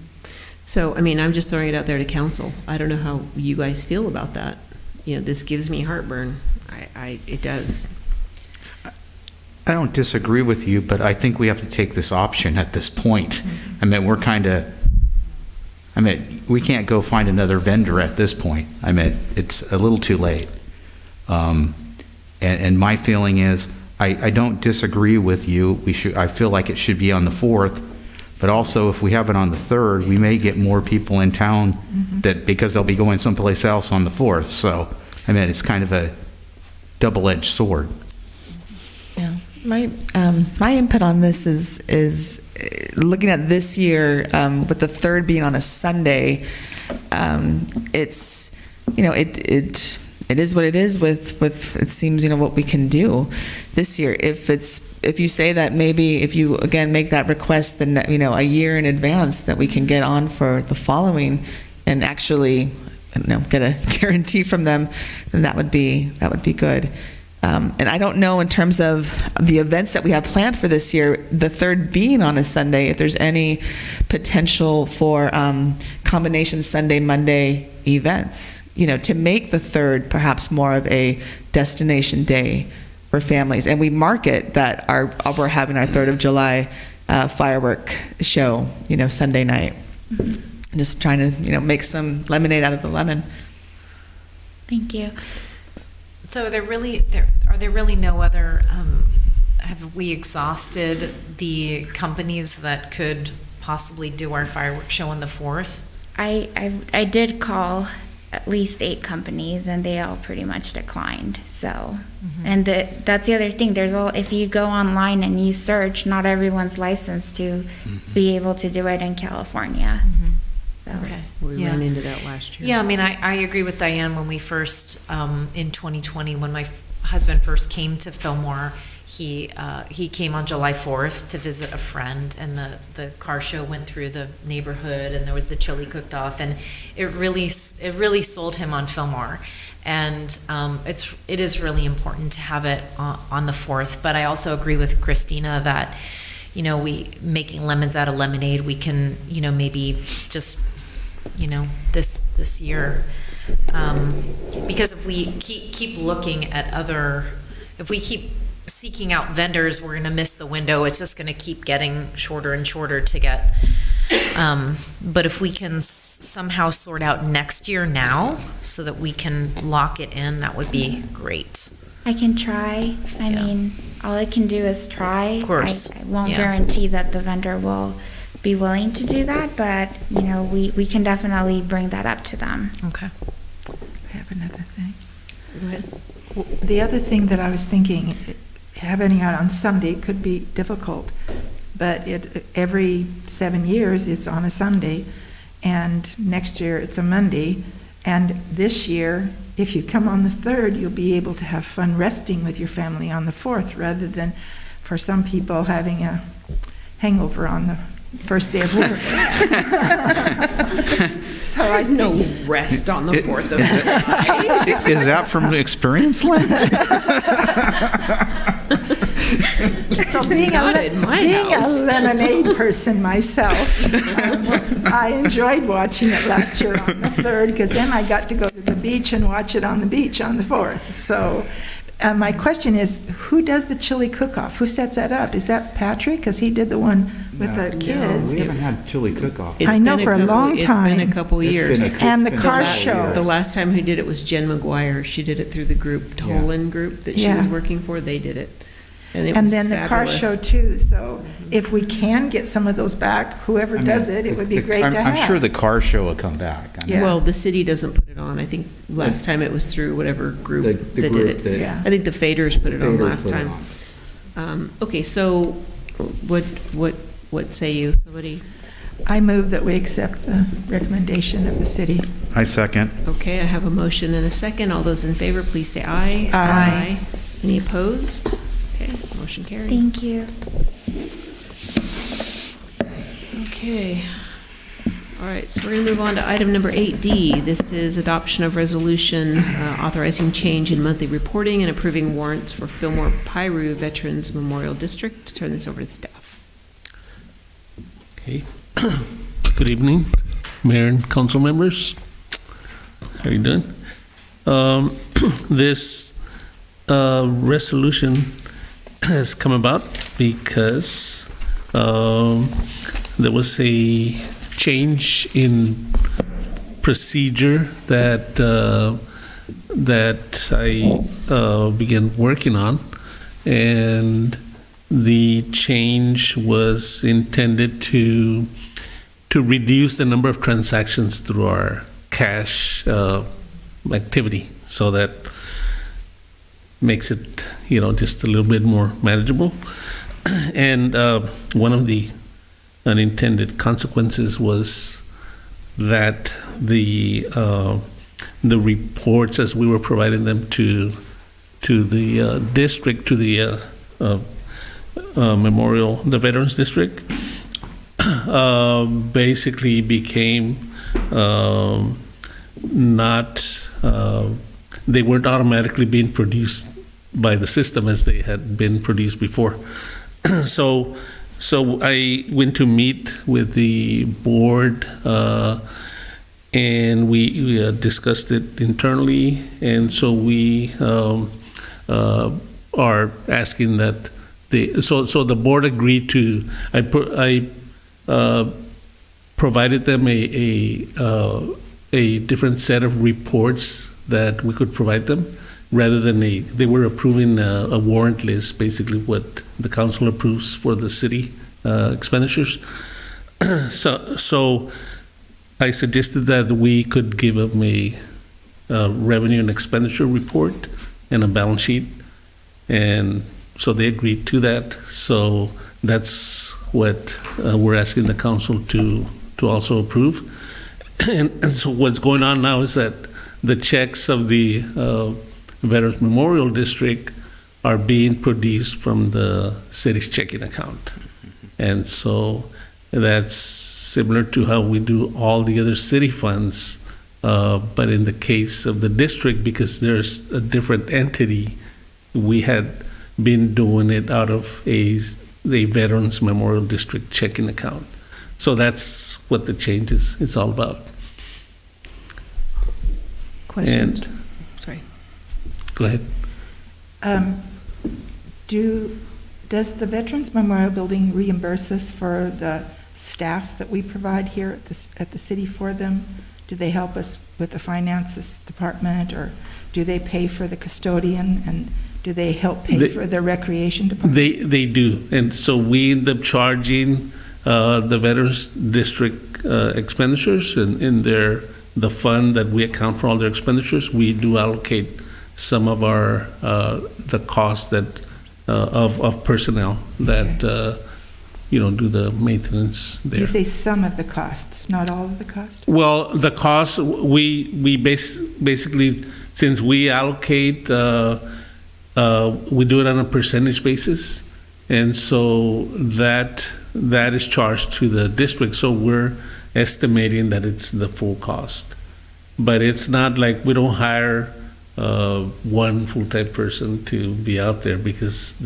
Speaker 1: So, I'm just throwing it out there to council. I don't know how you guys feel about that. This gives me heartburn. It does.
Speaker 8: I don't disagree with you, but I think we have to take this option at this point. We can't go find another vendor at this point. It's a little too late. And my feeling is, I don't disagree with you. I feel like it should be on the 4th, but also if we have it on the 3rd, we may get more people in town because they'll be going someplace else on the 4th. So, it's kind of a double-edged sword.
Speaker 12: Yeah, my input on this is looking at this year with the 3rd being on a Sunday. It's it is what it is with it seems what we can do this year. If you say that maybe if you again make that request then a year in advance that we can get on for the following, and actually, get a guarantee from them, then that would be good. And I don't know, in terms of the events that we have planned for this year, the third being on a Sunday, if there's any potential for combination Sunday, Monday events, to make the third perhaps more of a destination day for families. And we market that we're having our 3rd of July firework show, Sunday night. Just trying to, make some lemonade out of the lemon.
Speaker 3: Thank you.
Speaker 13: So are there really no other, have we exhausted the companies that could possibly do our fireworks show on the 4th?
Speaker 3: I did call at least 8 companies, and they all pretty much declined. So, and that's the other thing. If you go online and you search, not everyone's licensed to be able to do it in California. So.
Speaker 13: Okay.
Speaker 1: We ran into that last year.
Speaker 13: Yeah, I mean, I agree with Diane. When we first, in 2020, when my husband first came to Fillmore, he came on July 4th to visit a friend, and the car show went through the neighborhood, and there was the chili cooked off, and it really sold him on Fillmore. And it is really important to have it on the 4th. But I also agree with Christina that, we making lemons out of lemonade, we can, maybe just, this year. Because if we keep looking at if we keep seeking out vendors, we're going to miss the window. It's just going to keep getting shorter and shorter to get. But if we can somehow sort out next year now so that we can lock it in, that would be great.
Speaker 3: I can try. I mean, all I can do is try.
Speaker 13: Of course.
Speaker 3: I won't guarantee that the vendor will be willing to do that, but, we can definitely bring that up to them.
Speaker 13: Okay.
Speaker 10: I have another thing.
Speaker 1: Go ahead.
Speaker 10: The other thing that I was thinking, having it on Sunday could be difficult, but every 7 years it's on a Sunday, and next year it's a Monday, and this year, if you come on the 3rd, you'll be able to have fun resting with your family on the 4th, rather than for some people having a hangover on the first day of work. So
Speaker 1: There's no rest on the 4th of July.
Speaker 8: Is that from experience, Lynn?
Speaker 10: So being a lemonade person myself, I enjoyed watching it last year on the 3rd, because then I got to go to the beach and watch it on the beach on the 4th. So my question is, who does the chili cook-off? Who sets that up? Is that Patrick? Because he did the one with the kids.
Speaker 8: We haven't had chili cook-off.
Speaker 10: I know, for a long time.
Speaker 1: It's been a couple years.
Speaker 10: And the car show.
Speaker 1: The last time who did it was Jen McGuire. She did it through the group, Tolan group that she was working for. They did it. And it was
Speaker 10: then the car show too. So if we can get some of those back, whoever does it, it would be great to have.
Speaker 8: I'm sure the car show will come back.
Speaker 1: Well, the city doesn't put it on. I think last time it was through whatever group that did it. I think the Faders put it on last time. Okay, so what say you? Somebody?
Speaker 10: I move that we accept the recommendation of the city.
Speaker 8: I second.
Speaker 1: Okay, I have a motion and a second. All those in favor, please say aye.
Speaker 10: Aye.
Speaker 1: Any opposed? Okay, motion carries.
Speaker 3: Thank you.
Speaker 1: Okay. All right, so we're going to move on to item number 8D. This is adoption of resolution authorizing change in monthly reporting and approving warrants for Fillmore Pyro Veterans Memorial District. Turn this over to staff.
Speaker 14: Okay. Good evening, Mayor and council members. How are you doing? This resolution has come about because there was a change in procedure that I began working on, and the change was intended to reduce the number of transactions through our cash activity, so that makes it, just a little bit more manageable. And one of the unintended consequences was that the reports, as we were providing them to the district, to the Memorial, the Veterans District, basically became not, they weren't automatically being produced by the system as they had been produced before. So I went to meet with the board, and we discussed it internally, and so we are asking that so the board agreed to. I provided them a different set of reports that we could provide them, rather than they were approving a warrant list, basically what the council approves for the city expenditures. So I suggested that we could give them a revenue and expenditure report and a balance sheet, and so they agreed to that. So that's what we're asking the council to also approve. And so what's going on now is that the checks of the Veterans Memorial District are being produced from the city's checking account. And so that's similar to how we do all the other city funds, but in the case of the district, because there's a different entity, we had been doing it out of a Veterans Memorial District checking account. So that's what the change is all about.
Speaker 1: Questions?
Speaker 14: And,
Speaker 1: Sorry.
Speaker 14: go ahead.
Speaker 10: Does the Veterans Memorial Building reimburse us for the staff that we provide here at the city for them? Do they help us with the finances department, or do they pay for the custodian, and do they help pay for the recreation department?
Speaker 14: They do, and so we end up charging the Veterans District expenditures, and in the fund that we account for all their expenditures, we do allocate some of our the cost that of personnel that do the maintenance there.
Speaker 10: You say some of the costs, not all of the cost?
Speaker 14: Well, the cost we basically, since we allocate, we do it on a percentage basis, and so that is charged to the district. So we're estimating that it's the full cost, but it's not like we don't hire one full-time person to be out there, because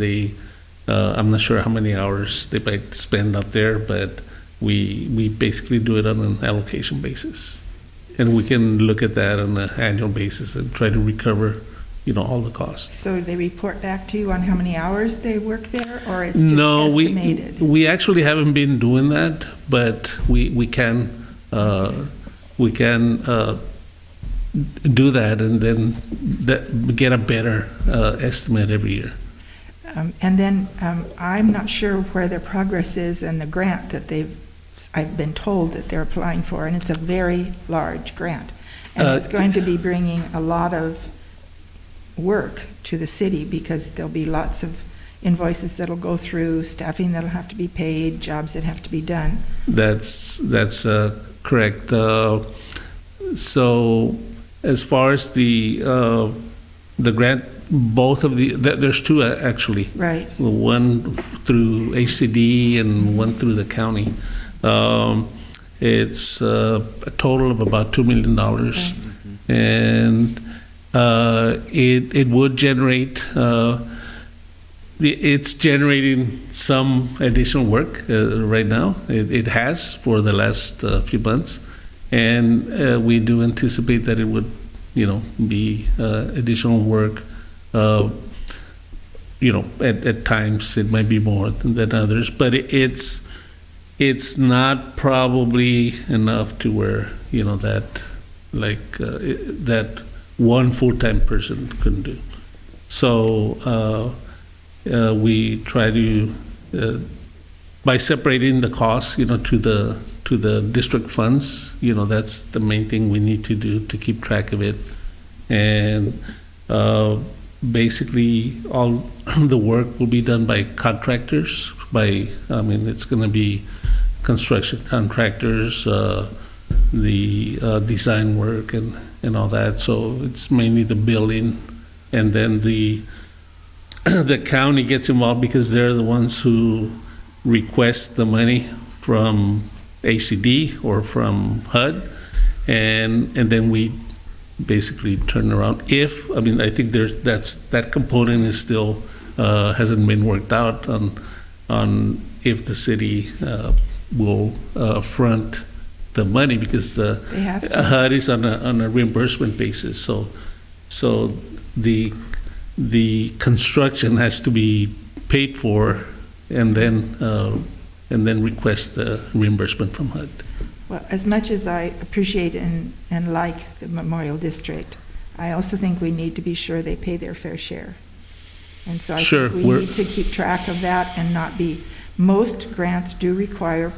Speaker 14: I'm not sure how many hours they might spend out there, but we basically do it on an allocation basis, and we can look at that on an annual basis and try to recover all the costs.
Speaker 10: So they report back to you on how many hours they work there, or it's just estimated?
Speaker 14: We actually haven't been doing that, but we can do that, and then get a better estimate every year.
Speaker 10: And then I'm not sure where their progress is in the grant that I've been told that they're applying for, and it's a very large grant. And it's going to be bringing a lot of work to the city, because there'll be lots of invoices that'll go through, staffing that'll have to be paid, jobs that have to be done.
Speaker 14: That's correct. So as far as the grant, both of there's two actually.
Speaker 10: Right.
Speaker 14: One through HCD and one through the county. It's a total of about $2 million. Right. And it would generate, it's generating some additional work right now. It has for the last few months, and we do anticipate that it would, be additional work. At times it might be more than others, but it's not probably enough to where that one full-time person couldn't do. So we try to, by separating the costs, to the district funds, that's the main thing we need to do to keep track of it. And basically all the work will be done by contractors, it's going to be construction contractors, the design work and all that. So it's mainly the building, and then the county gets involved because they're the ones who request the money from ACD or from HUD, and then we basically turn around. I think that component is still hasn't been worked out on if the city will front the money, because the
Speaker 10: They have to.
Speaker 14: HUD is on a reimbursement basis. So the construction has to be paid for, and then request the reimbursement from HUD.
Speaker 10: Well, as much as I appreciate and like the Memorial District, I also think we need to be sure they pay their fair share. And so I
Speaker 14: Sure,
Speaker 10: think we need to keep track of that and not be, most grants do require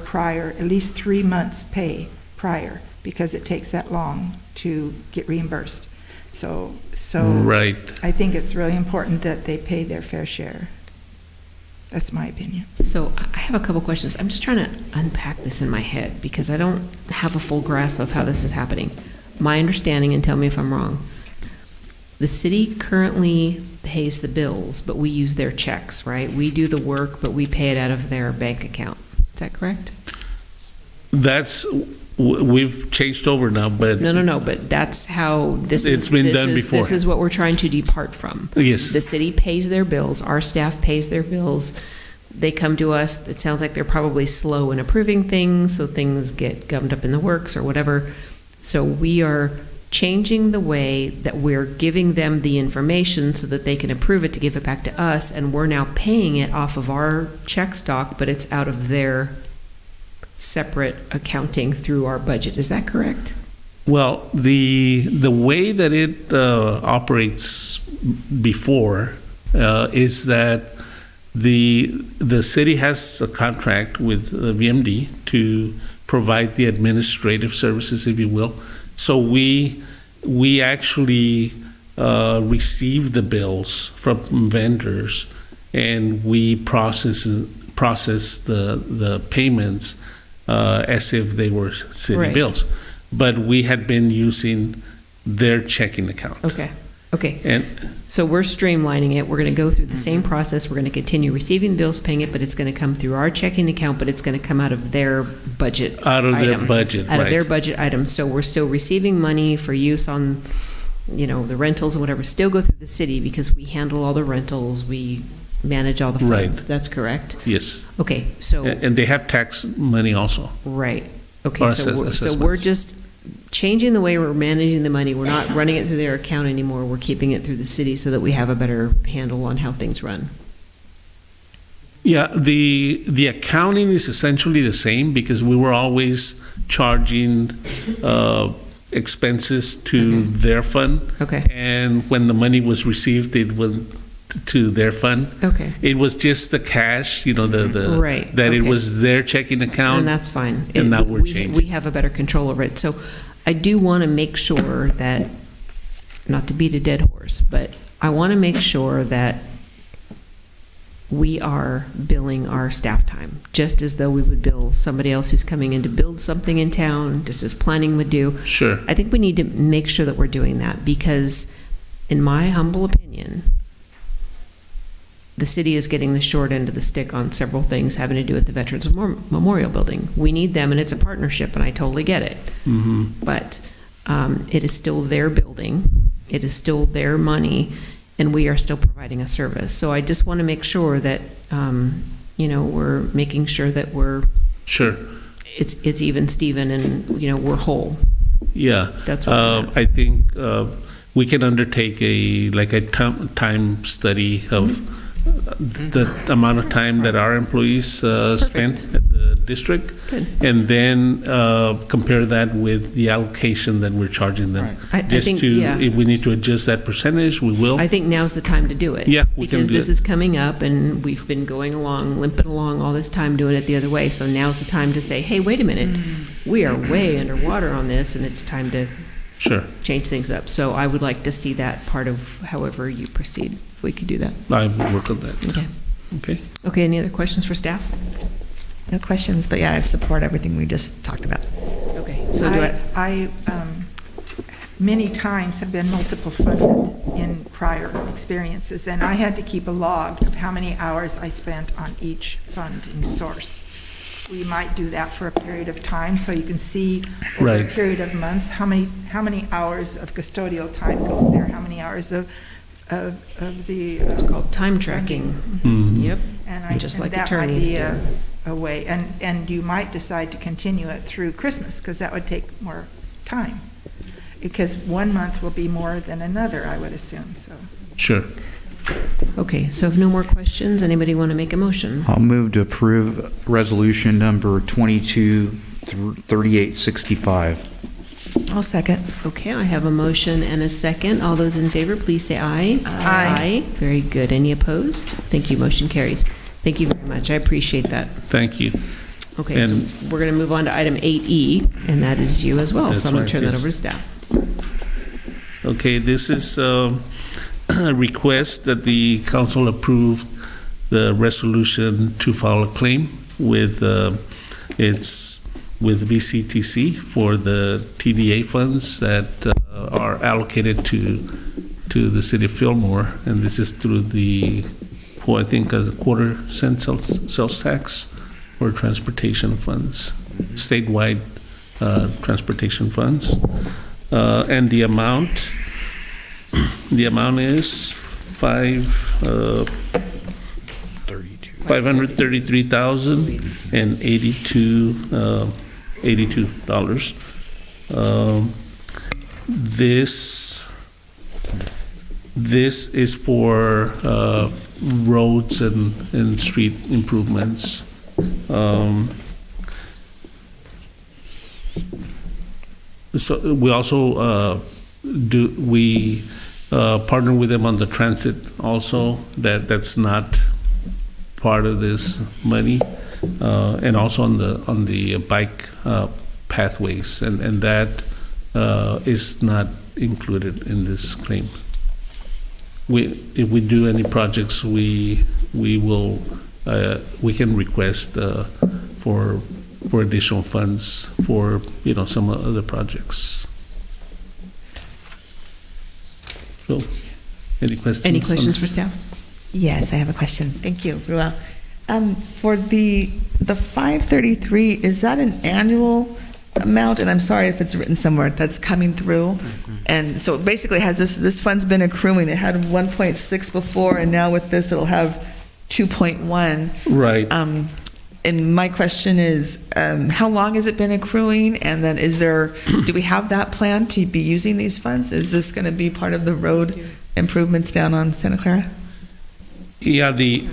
Speaker 10: at least 3 months' pay prior, because it takes that long to get reimbursed. So
Speaker 14: Right.
Speaker 10: I think it's really important that they pay their fair share. That's my opinion.
Speaker 1: So I have a couple questions. I'm just trying to unpack this in my head because I don't have a full grasp of how this is happening. My understanding, and tell me if I'm wrong, the city currently pays the bills, but we use their checks, right? We do the work, but we pay it out of their bank account. Is that correct?
Speaker 14: We've changed over now, but
Speaker 1: No, but that's how
Speaker 14: It's been done before.
Speaker 1: This is what we're trying to depart from.
Speaker 14: Yes.
Speaker 1: The city pays their bills, our staff pays their bills, they come to us, it sounds like they're probably slow in approving things, so things get gummed up in the works or whatever. So we are changing the way that we're giving them the information so that they can approve it to give it back to us, and we're now paying it off of our check stock, but it's out of their separate accounting through our budget. Is that correct?
Speaker 14: Well, the way that it operates before is that the city has a contract with VMD to provide the administrative services, if you will. So we actually receive the bills from vendors, and we process the payments as if they were city
Speaker 1: Right.
Speaker 14: bills. But we had been using their checking account.
Speaker 1: Okay.
Speaker 14: And
Speaker 1: So we're streamlining it. We're going to go through the same process. We're going to continue receiving the bills, paying it, but it's going to come through our checking account, but it's going to come out of their budget
Speaker 14: out of their
Speaker 1: item.
Speaker 14: budget,
Speaker 1: Out
Speaker 14: right.
Speaker 1: of their budget items. So we're still receiving money for use on, the rentals and whatever, still go through the city because we handle all the rentals, we manage all the funds.
Speaker 14: Right.
Speaker 1: That's correct?
Speaker 14: yes,
Speaker 1: Okay, so,
Speaker 14: and they have tax money also.
Speaker 1: right. Okay,
Speaker 14: Or
Speaker 1: so we're
Speaker 14: assessments.
Speaker 1: just changing the way we're managing the money. We're not running it through their account anymore. We're keeping it through the city so that we have a better handle on how things run.
Speaker 14: Yeah, the accounting is essentially the same because we were always charging expenses to their fund.
Speaker 1: Okay.
Speaker 14: And when the money was received, it went to their fund.
Speaker 1: Okay.
Speaker 14: It was just the cash, the
Speaker 1: Right,
Speaker 14: that it
Speaker 1: okay.
Speaker 14: was their checking account.
Speaker 1: And that's fine.
Speaker 14: And now we're
Speaker 1: we
Speaker 14: changing.
Speaker 1: have a better control over it. So I do want to make sure that, not to beat a dead horse, but I want to make sure that we are billing our staff time, just as though we would bill somebody else who's coming in to build something in town, just as planning would do.
Speaker 14: Sure.
Speaker 1: I think we need to make sure that we're doing that because, in my humble opinion, the city is getting the short end of the stick on several things having to do with the Veterans Memorial Building. We need them, and it's a partnership, and I totally get it.
Speaker 14: Mm-hmm.
Speaker 1: But it is still their building, it is still their money, and we are still providing a service. So I just want to make sure that, we're making sure that
Speaker 14: Sure.
Speaker 1: it's even Steven, and, we're whole.
Speaker 14: Yeah.
Speaker 1: That's what I meant.
Speaker 14: I think we can undertake a time study of the amount of time that our employees spend at the district.
Speaker 1: Good.
Speaker 14: And then compare that with the allocation that we're charging them.
Speaker 1: I think, yeah.
Speaker 14: If we need to adjust that percentage, we will.
Speaker 1: I think now's the time to do it.
Speaker 14: Yeah, we can
Speaker 1: Because
Speaker 14: do
Speaker 1: this
Speaker 14: it.
Speaker 1: is coming up, and we've been going along, limping along all this time doing it the other way. So now's the time to say, hey, wait a minute, we are way underwater on this, and it's time to
Speaker 14: Sure.
Speaker 1: change things up. So I would like to see that part of however you proceed, if we could do that.
Speaker 14: I will work on that.
Speaker 1: Okay.
Speaker 14: Okay.
Speaker 1: Okay, any other questions for staff?
Speaker 12: No questions, but yeah, I support everything we just talked about.
Speaker 1: Okay, so do
Speaker 10: I many times have been multiple funded in prior experiences, and I had to keep a log of how many hours I spent on each fund and source. we might do that for a period of time, so you can see over a
Speaker 14: Right.
Speaker 10: period of month, how many hours of custodial time goes there, how many hours of the.
Speaker 1: It's called time tracking.
Speaker 14: Mhm.
Speaker 1: Yep.
Speaker 10: And
Speaker 1: Just
Speaker 10: and
Speaker 1: like
Speaker 10: that might
Speaker 1: attorneys
Speaker 10: be
Speaker 1: do.
Speaker 10: a way, and you might decide to continue it through Christmas, because that would take more time. Because 1 month will be more than another, I would assume, so.
Speaker 14: Sure.
Speaker 1: Okay, so if no more questions, anybody want to make a motion?
Speaker 8: I'll move to approve resolution number 223865.
Speaker 12: I'll second.
Speaker 1: Okay, I have a motion and a second. All those in favor, please say aye.
Speaker 11: Aye.
Speaker 1: Very good. Any opposed? Thank you, motion carries. Thank you very much, I appreciate that.
Speaker 14: Thank you.
Speaker 1: Okay, so
Speaker 14: And-
Speaker 1: we're going to move on to item 8E, and that is you as well.
Speaker 14: That's
Speaker 1: So I'm going
Speaker 14: right,
Speaker 1: to turn that
Speaker 14: yes.
Speaker 1: over to staff.
Speaker 14: Okay, this is a request that the council approve the resolution to file a claim with, it's with VCTC for the TDA funds that are allocated to the city of Fillmore, and this is through the, I think, a quarter-cent sales tax or transportation funds, statewide transportation funds. And the amount is $533,082. This is for roads and street improvements. So we also partner with them on the transit also, that's not part of this money, and also on the bike pathways, and that is not included in this claim. If we do any projects, we can request for additional funds for some other projects. So, any questions?
Speaker 1: Any
Speaker 14: on
Speaker 1: questions for
Speaker 14: this?
Speaker 1: staff?
Speaker 12: Yes, I have a question. Thank you, Ruel. For the 533, is that an annual amount? And I'm sorry if it's written somewhere, that's coming through? And so basically, has this fund's been accruing? It had 1.6 before, and now with this, it'll have 2.1.
Speaker 14: Right.
Speaker 12: And my question is, how long has it been accruing? And then do we have that plan to be using these funds? Is this going to be part of the road improvements down on Santa Clara?
Speaker 14: Yeah, the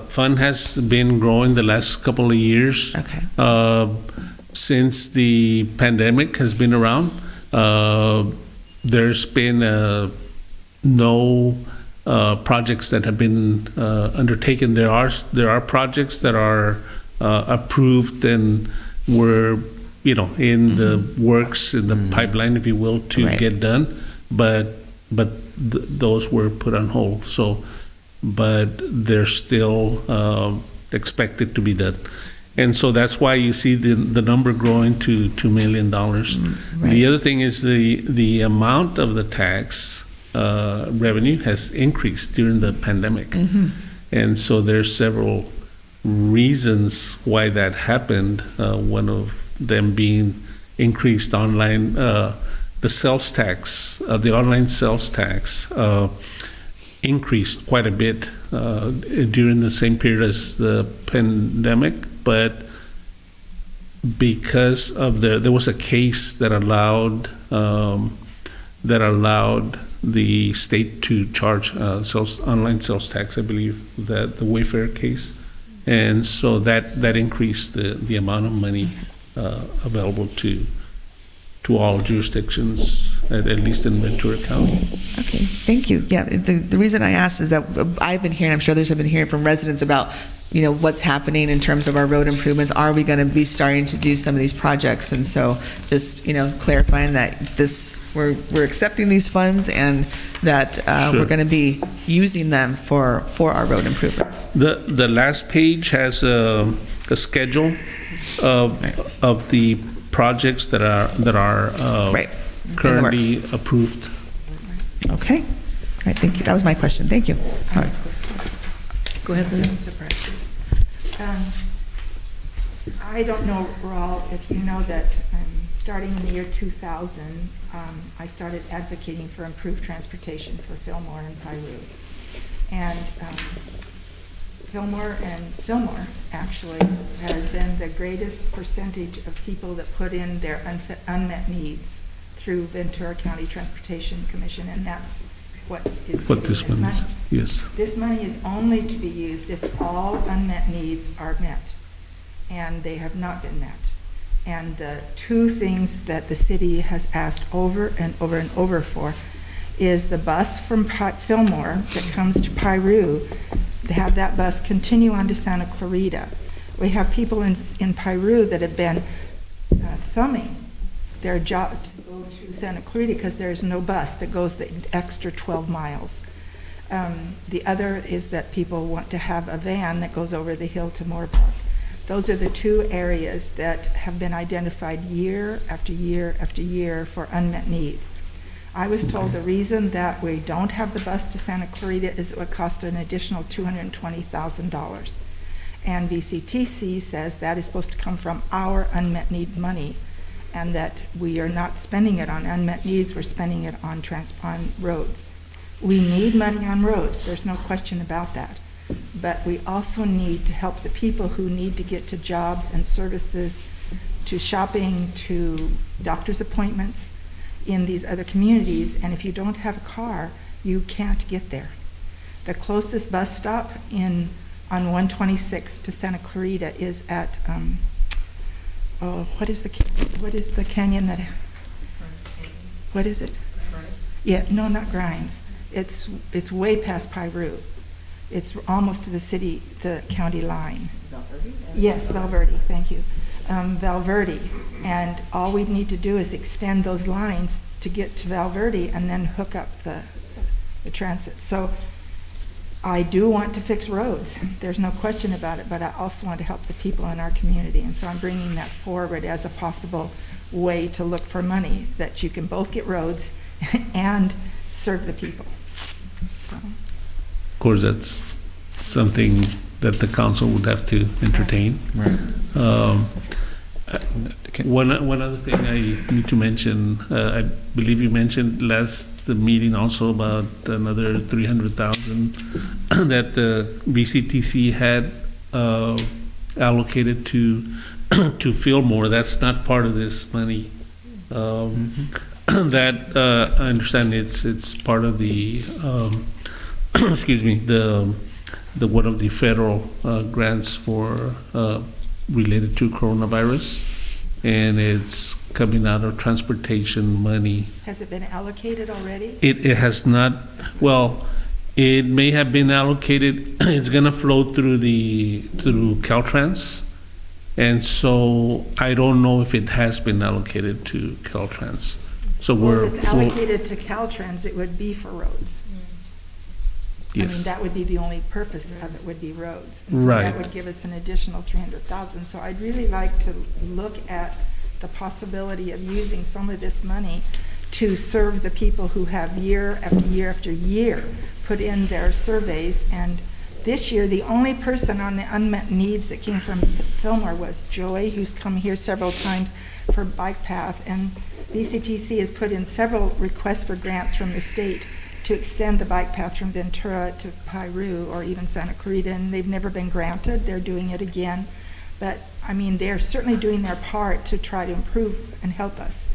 Speaker 14: fund has been growing the last couple of years.
Speaker 12: Okay.
Speaker 14: Since the pandemic has been around, there's been no projects that have been undertaken. There are projects that are approved and were in the works, in the pipeline, if you will, to
Speaker 12: Right.
Speaker 14: get done, but those were put on hold. So, but they're still expected to be done. And so that's why you see the number growing to $2 million.
Speaker 12: Right.
Speaker 14: The other thing is the amount of the tax revenue has increased during the pandemic. And so there's several reasons why that happened. One of them being increased online, the sales tax, the online sales tax increased quite a bit during the same period as the pandemic, but because of there was a case that allowed the state to charge online sales tax, I believe, that the Wayfair case, and so that increased the amount of money available to all jurisdictions, at least in Ventura County.
Speaker 12: Okay, thank you. Yeah, the reason I asked is that I've been hearing, I'm sure others have been hearing from residents about, what's happening in terms of our road improvements. Are we going to be starting to do some of these projects? And so just, clarifying that we're accepting these funds and that
Speaker 14: Sure.
Speaker 12: we're going to be using them for our road improvements.
Speaker 14: The last page has a schedule of the projects that are
Speaker 12: Right.
Speaker 14: currently approved.
Speaker 12: Okay. All right, thank you. That was my question. Thank you. All right.
Speaker 1: Go ahead, Linda.
Speaker 10: I don't know, Raul, if you know that starting in the year 2000, I started advocating for improved transportation for Fillmore and Pyro. And Fillmore actually has been the greatest percentage of people that put in their unmet needs through Ventura County Transportation Commission, and that's what is
Speaker 14: What
Speaker 10: getting
Speaker 14: this one is, yes.
Speaker 10: This money is only to be used if all unmet needs are met, and they have not been met. And the two things that the city has asked over and over and over for is the bus from Fillmore that comes to Pyro, to have that bus continue on to Santa Clarita. We have people in Pyro that have been thumbing their job to go to Santa Clarita because there's no bus that goes the extra 12 miles. The other is that people want to have a van that goes over the hill to Moorbus. Those are the two areas that have been identified year after year after year for unmet needs. I was told the reason that we don't have the bus to Santa Clarita is it would cost an additional $220,000. And VCTC says that is supposed to come from our unmet need money, and that we are not spending it on unmet needs, we're spending it on roads. We need money on roads, there's no question about that. But we also need to help the people who need to get to jobs and services, to shopping, to doctor's appointments in these other communities. And if you don't have a car, you can't get there. The closest bus stop on 126 to Santa Clarita is at, what is the canyon that, what is it? Yeah, no, not Grimes. It's way past Pyro. It's almost to the county line. Valverde? Yes, Valverde, thank you. Valverde. And all we need to do is extend those lines to get to Valverde and then hook up the transit. So I do want to fix roads. There's no question about it, but I also want to help the people in our community. And so I'm bringing that forward as a possible way to look for money that you can both get roads and serve the people. So.
Speaker 14: Of course, that's something that the council would have to entertain.
Speaker 8: Right.
Speaker 14: One other thing I need to mention, I believe you mentioned the meeting also about another 300,000 that the VCTC had allocated to Fillmore. That's not part of this money. That I understand it's part of the excuse me, the one of the federal grants for related to coronavirus, and it's coming out of transportation money.
Speaker 10: Has it been allocated already?
Speaker 14: It has not. Well, it may have been allocated. It's going to flow through Caltrans, and so I don't know if it has been allocated to Caltrans. So
Speaker 10: if it's allocated to Caltrans, it would be for roads.
Speaker 14: Yes.
Speaker 10: I mean, that would be the only purpose of it, would be roads. And so
Speaker 14: Right.
Speaker 10: that would give us an additional 300,000. So I'd really like to look at the possibility of using some of this money to serve the people who have year after year after year put in their surveys. And this year, the only person on the unmet needs that came from Fillmore was Joy, who's come here several times for bike path. And VCTC has put in several requests for grants from the state to extend the bike path from Ventura to Pyro or even Santa Clarita, and they've never been granted. They're doing it again. But, I mean, they're certainly doing their part to try to improve and help us.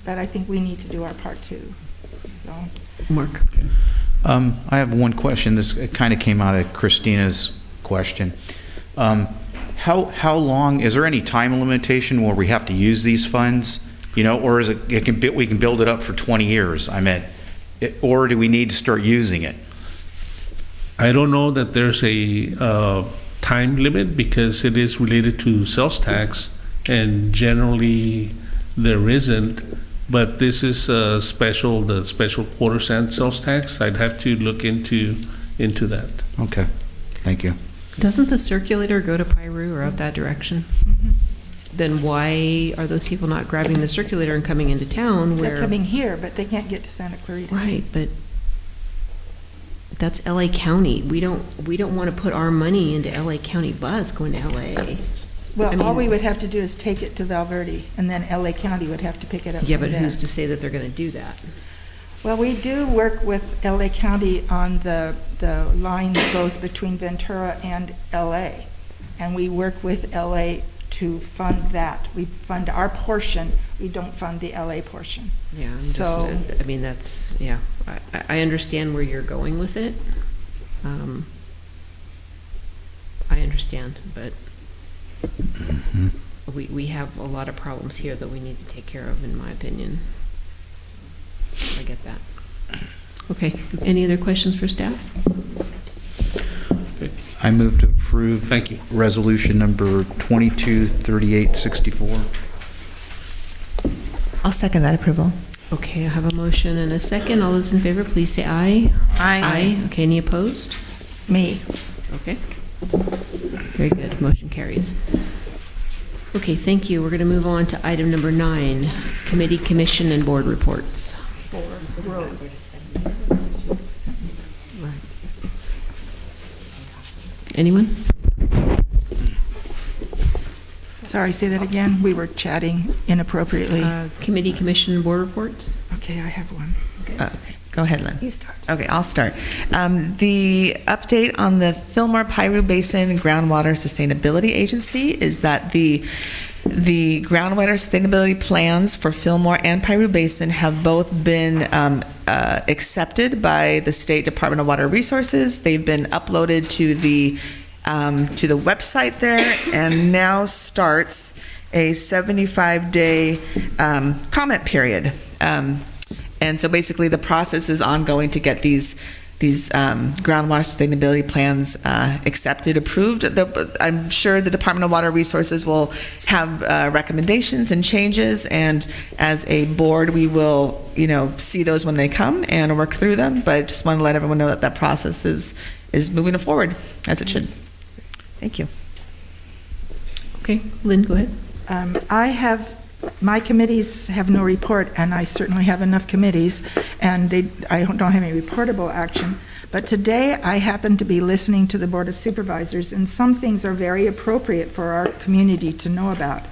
Speaker 10: But I think we need to do our part too. So,
Speaker 1: Mark.
Speaker 8: I have one question. This kind of came out of Christina's question. How long, is there any time limitation where we have to use these funds? You know, or is we can build it up for 20 years? I meant, or do we need to start using it?
Speaker 14: I don't know that there's a time limit because it is related to sales tax, and generally there isn't. But this is the special quarter cent sales tax. I'd have to look into that.
Speaker 8: Okay, thank you.
Speaker 1: Doesn't the circulator go to Pyro or out that direction?
Speaker 10: mm-hmm.
Speaker 1: Then why are those people not grabbing the circulator and coming into town where?
Speaker 10: They're coming here, but they can't get to Santa Clarita.
Speaker 1: Right, but that's LA County. We don't want to put our money into LA County bus going to LA.
Speaker 10: Well, all
Speaker 1: mean-
Speaker 10: we would have to do is take it to Valverde, and then LA County would have to pick it up
Speaker 1: Yeah,
Speaker 10: from
Speaker 1: but
Speaker 10: there.
Speaker 1: who's to say that they're going to do that?
Speaker 10: Well, we do work with LA County on the line that goes between Ventura and LA. And we work with LA to fund that. We fund our portion, we don't fund the LA portion.
Speaker 1: Yeah, I'm
Speaker 10: So-
Speaker 1: just, I mean, that's, yeah, I understand where you're going with it. I understand, but we have a lot of problems here that we need to take care of, in my opinion. I get that. Okay, any other questions for staff?
Speaker 8: I move to approve.
Speaker 14: Thank you.
Speaker 8: Resolution number 223864.
Speaker 12: I'll second that approval.
Speaker 1: Okay, I have a motion and a second. All those in favor, please say aye.
Speaker 13: Aye.
Speaker 1: Okay, any opposed?
Speaker 10: Me.
Speaker 1: Okay. Very good, motion carries. Okay, thank you. We're going to move on to item number 9, committee, commission, and board reports. Anyone?
Speaker 10: Sorry, say that again. We were chatting inappropriately.
Speaker 1: Committee, commission, and board reports?
Speaker 10: Okay, I have one.
Speaker 12: Go ahead, Lynn.
Speaker 10: You start.
Speaker 12: Okay, I'll start. The update on the Fillmore Pyro Basin Groundwater Sustainability Agency is that the groundwater sustainability plans for Fillmore and Pyro Basin have both been accepted by the State Department of Water Resources. They've been uploaded to the website there, and now starts a 75-day comment period. And so basically, the process is ongoing to get these groundwater sustainability plans accepted, approved. I'm sure the Department of Water Resources will have recommendations and changes, and as a board, we will, see those when they come and work through them. But just want to let everyone know that that process is moving forward as it should. Thank you.
Speaker 1: Okay, Lynn, go ahead.
Speaker 10: My committees have no report, and I certainly have enough committees, and I don't have any reportable action. But today, I happen to be listening to the Board of Supervisors, and some things are very appropriate for our community to know about.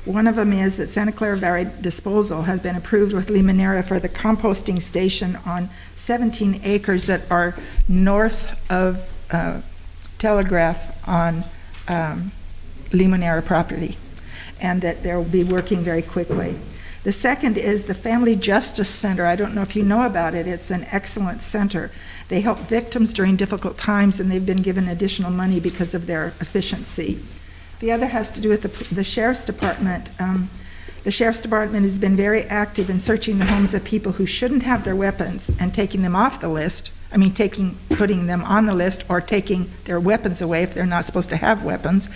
Speaker 10: One of them is that Santa Clara Valley Disposal has been approved with Limonera for the composting station on 17 acres that are north of Telegraph on Limonera property, and that they'll be working very quickly. The second is the Family Justice Center. I don't know if you know about it. It's an excellent center. They help victims during difficult times, and they've been given additional money because of their efficiency. The other has to do with the Sheriff's Department. The Sheriff's Department has been very active in searching the homes of people who shouldn't have their weapons and taking them off the list. Putting them on the list or taking their weapons away if they're not supposed to have weapons.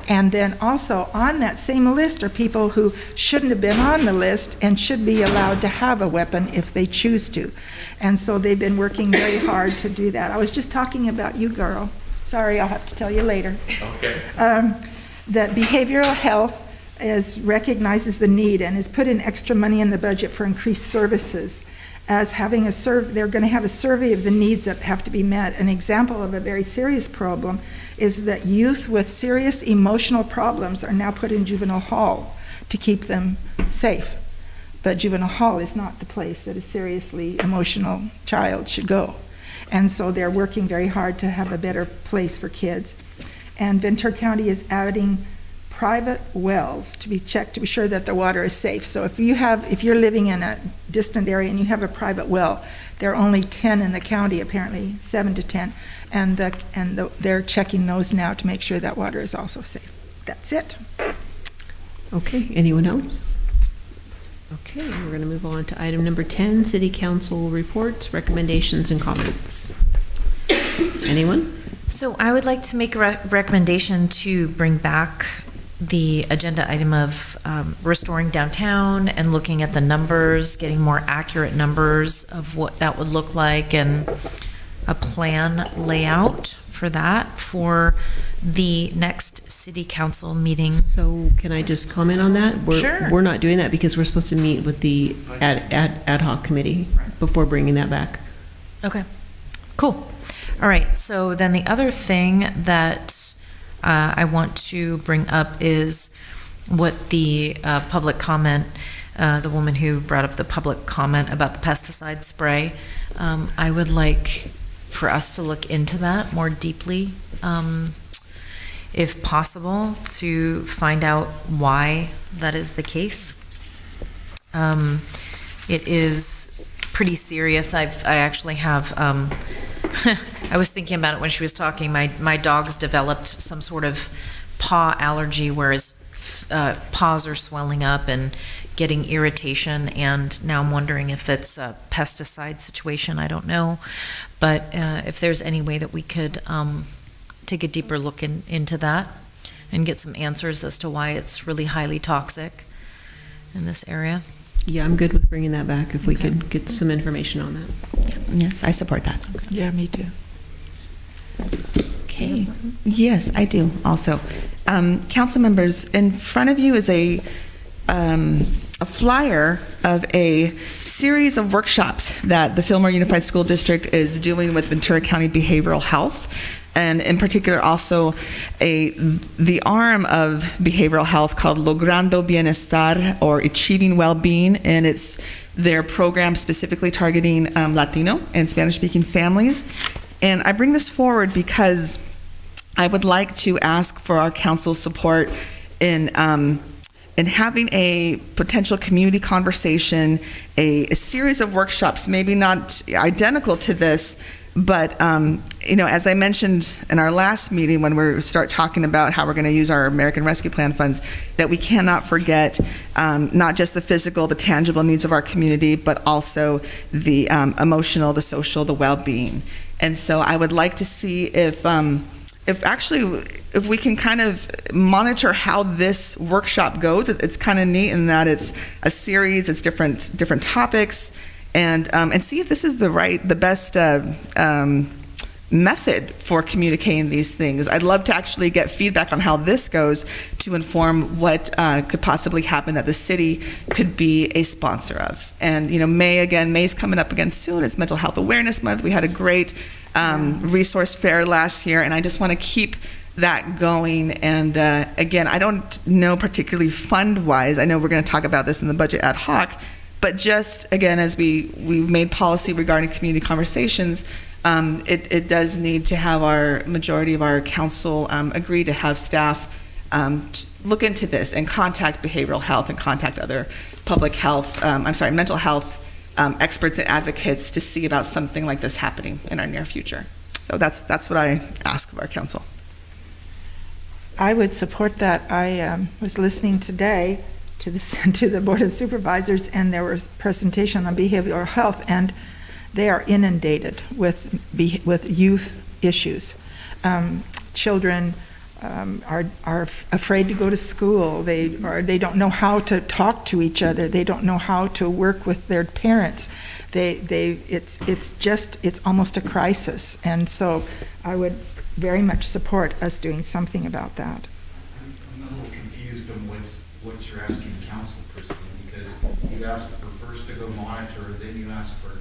Speaker 10: And then also on that same list are people who shouldn't have been on the list and should be allowed to have a weapon if they choose to. And so they've been working very hard to do that. I was just talking about you, girl. Sorry, I'll have to tell you later. Okay. That behavioral health recognizes the need and has put in extra money in the budget for increased services. As having they're going to have a survey of the needs that have to be met. An example of a very serious problem is that youth with serious emotional problems are now put in juvenile hall to keep them safe. But juvenile hall is not the place that a seriously emotional child should go. And so they're working very hard to have a better place for kids. And Ventura County is adding private wells to be checked to be sure that the water is safe. So if you're living in a distant area and you have a private well, there are only 10 in the county, apparently 7 to 10, and they're checking those now to make sure that water is also safe. That's it.
Speaker 1: Okay, anyone else? Okay, we're going to move on to item number 10, City Council reports, recommendations, and comments. Anyone?
Speaker 13: So I would like to make a recommendation to bring back the agenda item of restoring downtown and looking at the numbers, getting more accurate numbers of what that would look like, and a plan layout for that for the next city council meeting.
Speaker 1: So can I just comment on that?
Speaker 13: Sure.
Speaker 1: We're not doing that because we're supposed to meet with the ad hoc committee before bringing that back.
Speaker 13: Okay, cool. All right, so then the other thing that I want to bring up is what the public comment, the woman who brought up the public comment about the pesticide spray. I would like for us to look into that more deeply, if possible, to find out why that is the case. It is pretty serious. I actually have, I was thinking about it when she was talking. My dog's developed some sort of paw allergy where his paws are swelling up and getting irritation, and now I'm wondering if it's a pesticide situation. I don't know. But if there's any way that we could take a deeper look into that and get some answers as to why it's really highly toxic in this area.
Speaker 1: Yeah, I'm good with bringing that back if we could get some information on that.
Speaker 12: Yes, I support that.
Speaker 10: Yeah, me too.
Speaker 12: Okay. Yes, I do also. Council members, in front of you is a flyer of a series of workshops that the Fillmore Unified School District is doing with Ventura County Behavioral Health, and in particular also the arm of behavioral health called Logrando Bienestar, or Achieving Well-Being, and it's their program specifically targeting Latino and Spanish-speaking families. And I bring this forward because I would like to ask for our council's support in having a potential community conversation, a series of workshops, maybe not identical to this, but as I mentioned in our last meeting when we start talking about how we're going to use our American Rescue Plan funds, that we cannot forget not just the physical, the tangible needs of our community, but also the emotional, the social, the well-being. And so I would like to see if we can kind of monitor how this workshop goes. It's kind of neat in that it's a series, it's different topics, and see if this is the best method for communicating these things. I'd love to actually get feedback on how this goes to inform what could possibly happen that the city could be a sponsor of. And May's coming up again soon. It's Mental Health Awareness Month. We had a great resource fair last year, and I just want to keep that going. And again, I don't know particularly fund-wise. I know we're going to talk about this in the budget ad hoc, but just again, as we've made policy regarding community conversations, it does need to have our majority of our council agree to have staff look into this and contact behavioral health and contact other mental health experts and advocates to see about something like this happening in our near future. So that's what I ask of our council.
Speaker 10: I would support that. I was listening today to the Board of Supervisors, and there was a presentation on behavioral health, and they are inundated with youth issues. Children are afraid to go to school. They don't know how to talk to each other. They don't know how to work with their parents. It's almost a crisis. And so I would very much support us doing something about that.
Speaker 8: I'm a little confused on what you're asking council personally, because you asked for first to go monitor, then you asked for,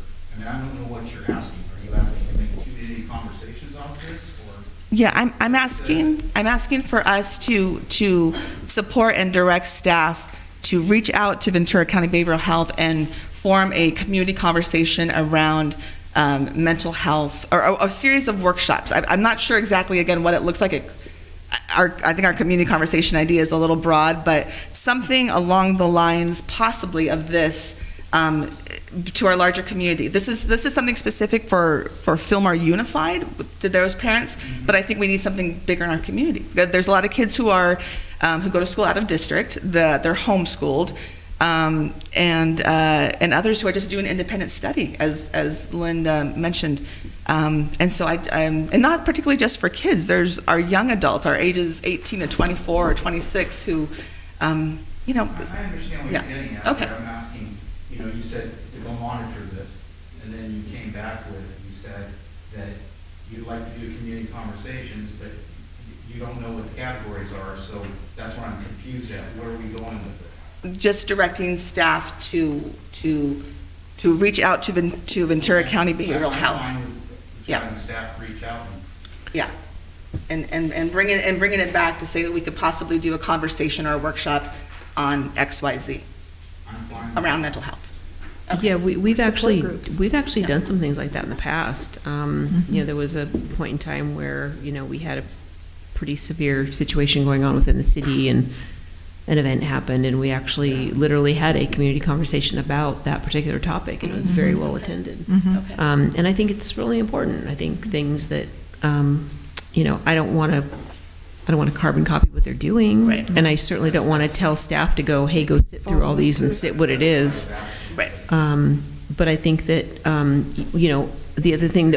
Speaker 8: I don't know what you're asking. Are you asking to make community conversations off this, or?
Speaker 12: Yeah, I'm asking for us to support and direct staff to reach out to Ventura County Behavioral Health and form a community conversation around mental health, or a series of workshops. I'm not sure exactly, again, what it looks like. I think our community conversation idea is a little broad, but something along the lines possibly of this to our larger community. This is something specific for Fillmore Unified, to those parents, but I think we need something bigger in our community. There's a lot of kids who go to school out of district, they're homeschooled, and others who are just doing independent study, as Linda mentioned. And so and not particularly just for kids, there's our young adults, our ages 18 to 24 or 26 who,
Speaker 8: I understand what you're getting at.
Speaker 12: Okay.
Speaker 8: But I'm asking, you said to go monitor this, and then you came back you said that you'd like to do community conversations, but you don't know what the categories are, so that's why I'm confused at. Where are we going with it?
Speaker 12: Just directing staff to reach out to Ventura County Behavioral Health.
Speaker 8: Having staff reach out.
Speaker 12: Yeah. and bringing it back to say that we could possibly do a conversation or a workshop on XYZ around mental health.
Speaker 1: Yeah, we've
Speaker 10: Support
Speaker 1: actually
Speaker 10: groups.
Speaker 1: done some things like that in the past. There was a point in time where, we had a pretty severe situation going on within the city, and an event happened, and we actually literally had a community conversation about that particular topic, and it was very well attended. And I think it's really important. I think things that, I don't want to carbon copy what they're doing,
Speaker 12: Right.
Speaker 1: and I certainly don't want to tell staff to go, hey, go sit through all these and sit what it is.
Speaker 12: Right.
Speaker 1: But I think that, the other thing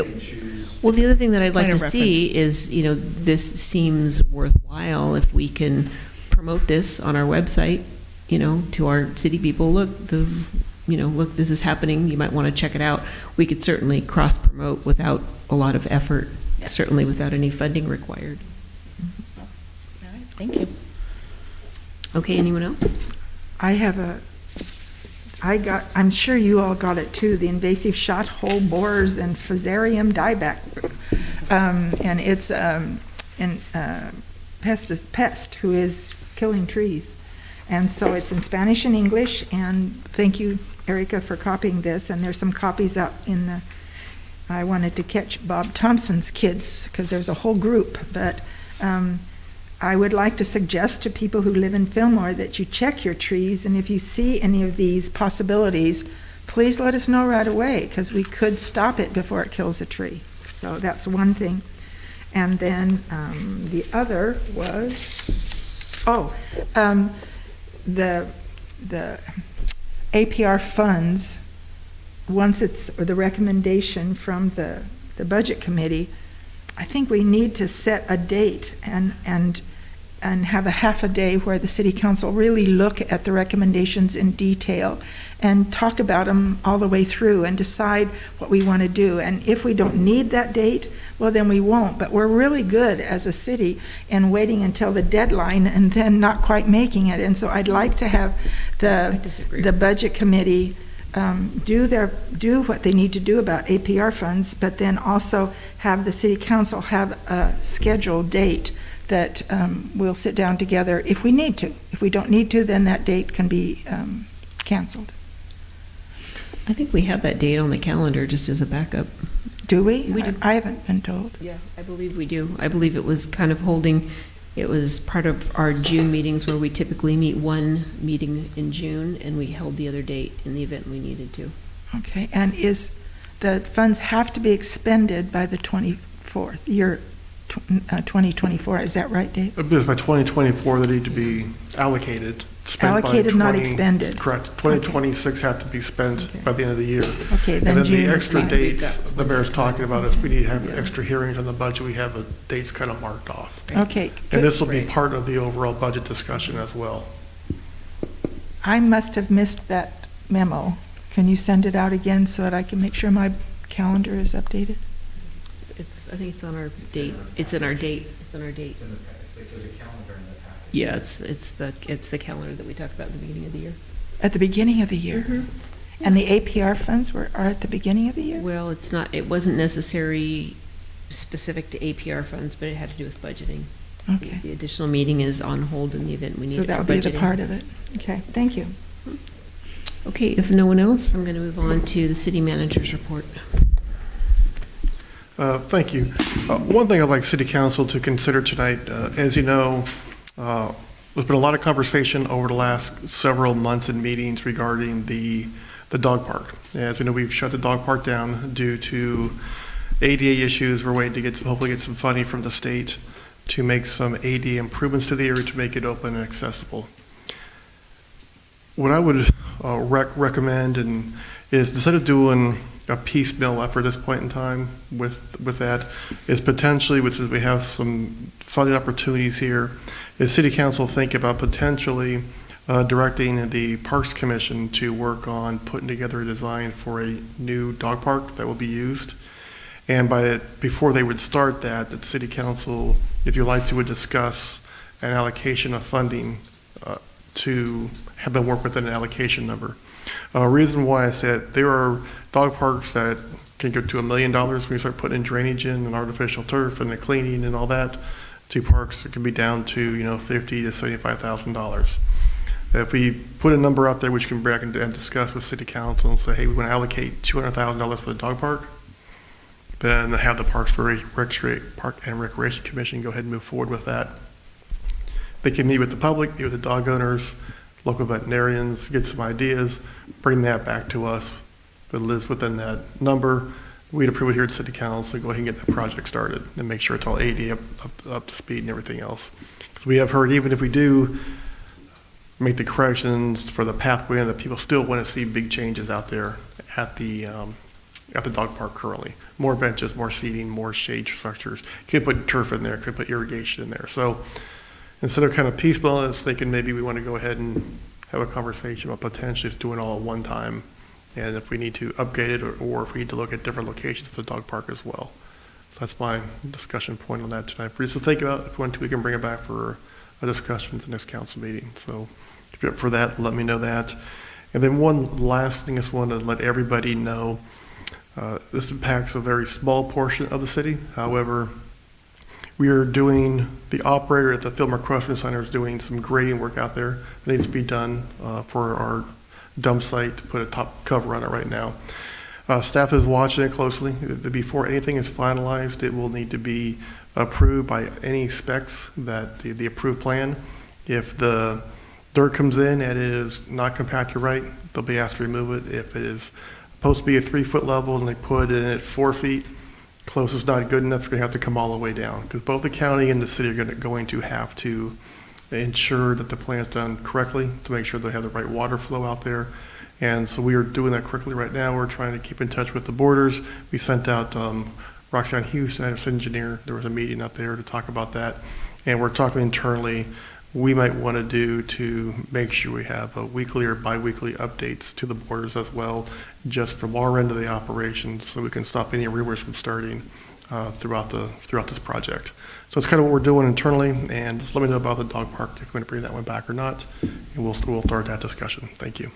Speaker 1: that I'd like
Speaker 12: Point
Speaker 1: to
Speaker 12: of
Speaker 1: see is, this seems worthwhile if we can promote this on our website, to our city people. Look, look, this is happening. You might want to check it out. We could certainly cross-promote without a lot of effort, certainly without any funding required.
Speaker 12: All right, thank you.
Speaker 1: Okay, anyone else?
Speaker 10: I'm sure you all got it too, the invasive shot hole borers and Fusarium dieback. And it's pest who is killing trees. And so it's in Spanish and English, and thank you, Erica, for copying this. And there's some copies out I wanted to catch Bob Thompson's kids, because there's a whole group, but I would like to suggest to people who live in Fillmore that you check your trees, and if you see any of these possibilities, please let us know right away, because we could stop it before it kills a tree. So that's one thing. And then the other was, the APR funds, once it's the recommendation from the budget committee, I think we need to set a date and have a half a day where the city council really look at the recommendations in detail and talk about them all the way through and decide what we want to do. And if we don't need that date, well, then we won't. But we're really good as a city in waiting until the deadline and then not quite making it. And so I'd like to have the budget committee do what they need to do about APR funds, but then also have the city council have a scheduled date that we'll sit down together if we need to. If we don't need to, then that date can be canceled.
Speaker 1: I think we have that date on the calendar just as a backup.
Speaker 10: Do we?
Speaker 1: We do.
Speaker 10: I haven't been told.
Speaker 1: Yeah, I believe we do. I believe it was kind of it was part of our June meetings where we typically meet one meeting in June, and we held the other date in the event we needed to.
Speaker 10: Okay, and the funds have to be expended by the 24th, year 2024, is that right, Dave?
Speaker 9: Because by 2024, they need to be allocated, spent by
Speaker 10: Allocated, not expended.
Speaker 9: Correct. 2026 have to be spent by the end of the year.
Speaker 10: Okay, then
Speaker 9: And then
Speaker 10: June
Speaker 9: the
Speaker 10: is
Speaker 9: extra
Speaker 10: fine.
Speaker 9: dates the mayor's talking about, if we need to have extra hearings on the budget, we have dates kind of marked off.
Speaker 10: Okay.
Speaker 9: And this will be part of the overall budget discussion as well.
Speaker 10: I must have missed that memo. Can you send it out again so that I can make sure my calendar is updated?
Speaker 1: I think it's on our date. It's in our date. It's in our date. Yeah, it's the calendar that we talked about at the beginning of the year.
Speaker 10: At the beginning of the year?
Speaker 1: Mm-hmm.
Speaker 10: And the APR funds are at the beginning of the year?
Speaker 1: Well, it wasn't necessary specific to APR funds, but it had to do with budgeting.
Speaker 10: Okay.
Speaker 1: The additional meeting is on hold in the event we need
Speaker 10: So
Speaker 1: it for
Speaker 10: that'll
Speaker 1: budgeting.
Speaker 10: be the part of it. Okay, thank you.
Speaker 1: Okay, if no one else, I'm going to move on to the city manager's report.
Speaker 9: Thank you. One thing I'd like City Council to consider tonight, as you know, there's been a lot of conversation over the last several months in meetings regarding the dog park. As we know, we've shut the dog park down due to ADA issues. We're waiting to hopefully get some funding from the state to make some ADA improvements to the area to make it open and accessible. What I would recommend is instead of doing a piecemeal effort at this point in time with that, is potentially, which is we have some funding opportunities here, is City Council think about potentially directing the Parks Commission to work on putting together a design for a new dog park that will be used. And before they would start that, the City Council, if you like to, would discuss an allocation of funding to have them work with an allocation number. Reason why I said there are dog parks that can go to $1 million when you start putting in drainage in and artificial turf and the cleaning and all that, to parks that can be down to, you know, $50,000 to $75,000. If we put a number out there, which can bring back and discuss with city council and say, hey, we want to allocate $200,000 for the dog park, then have the Park and Recreation Commission go ahead and move forward with that. They can meet with the public, meet with the dog owners, local veterinarians, get some ideas, bring that back to us. If it lives within that number, we'd approve it here at City Council, go ahead and get that project started and make sure it's all AD up to speed and everything else. Because we have heard, even if we do make the corrections for the pathway, that people still want to see big changes out there at the dog park currently. More benches, more seating, more shade structures. Could put turf in there, could put irrigation in there. So instead of kind of piecemeal, I was thinking maybe we want to go ahead and have a conversation about potentially just doing it all at one time. And if we need to upgrade it or if we need to look at different locations for the dog park as well. So that's my discussion point on that tonight. For you to think about, if we want to, we can bring it back for a discussion at the next council meeting. So if you're up for that, let me know that. And then one last thing I just want to let everybody know, this impacts a very small portion of the city. However, we are doing, the operator at the Fillmore Question Center is doing some grading work out there that needs to be done for our dump site to put a top cover on it right now. Staff is watching it closely. Before anything is finalized, it will need to be approved by any specs that the approved plan. If the dirt comes in and it is not compacted right, they'll be asked to remove it. If it is supposed to be a 3-foot level and they put it in at 4 feet, close is not good enough, they're going to have to come all the way down. Because both the county and the city are going to have to ensure that the plan is done correctly to make sure they have the right water flow out there. And so we are doing that correctly right now. We're trying to keep in touch with the borders. We sent out Roxanne Hughes, our engineer. There was a meeting out there to talk about that. And we're talking internally we might want to do to make sure we have a weekly or bi-weekly updates to the borders as well, just from our end of the operation, so we can stop any rumors from starting throughout this project. So that's kind of what we're doing internally, and just let me know about the dog park, if we're going to bring that one back or not, and we'll start that discussion. Thank you.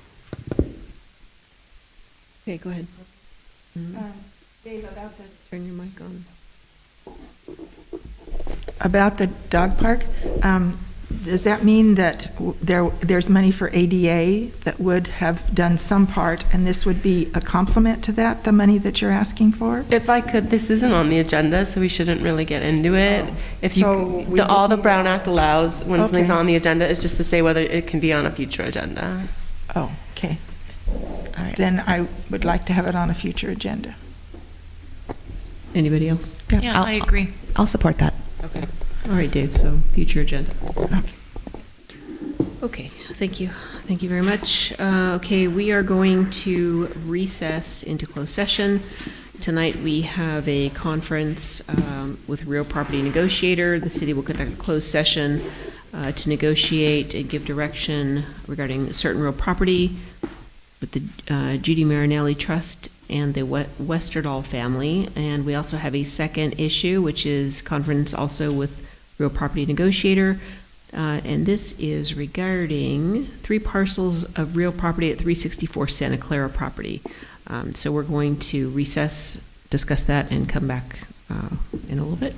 Speaker 5: Okay, go ahead.
Speaker 10: Dave, about the
Speaker 5: Turn your mic on.
Speaker 10: About the dog park, does that mean that there's money for ADA that would have done some part, and this would be a complement to that, the money that you're asking for?
Speaker 11: If I could, this isn't on the agenda, so we shouldn't really get into it. If you,
Speaker 10: So
Speaker 11: all the Brown Act allows when something's
Speaker 10: Okay.
Speaker 11: on the agenda is just to say whether it can be on a future agenda.
Speaker 10: Oh, okay. All right. Then I would like to have it on a future agenda.
Speaker 5: Anybody else?
Speaker 13: Yeah, I agree.
Speaker 12: I'll support that.
Speaker 5: Okay. All right, Dave, so future agenda.
Speaker 10: Okay.
Speaker 5: Okay, thank you. Thank you very much. Okay, we are going to recess into closed session. Tonight, we have a conference with a real property negotiator. The city will conduct a closed session to negotiate and give direction regarding certain real property with the Judy Marinelli Trust and the Westerdahl family. And we also have a second issue, which is conference also with real property negotiator. And this is regarding 3 parcels of real property at 364 Santa Clara property. So we're going to recess, discuss that, and come back in a little bit.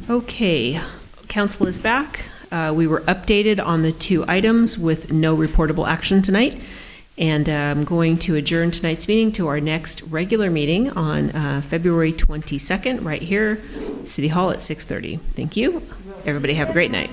Speaker 1: Okay, council is back. We were updated on the 2 items with no reportable action tonight. And I'm going to adjourn tonight's meeting to our next regular meeting on February 22nd, right here, City Hall at 6:30. Thank you. Everybody have a great night.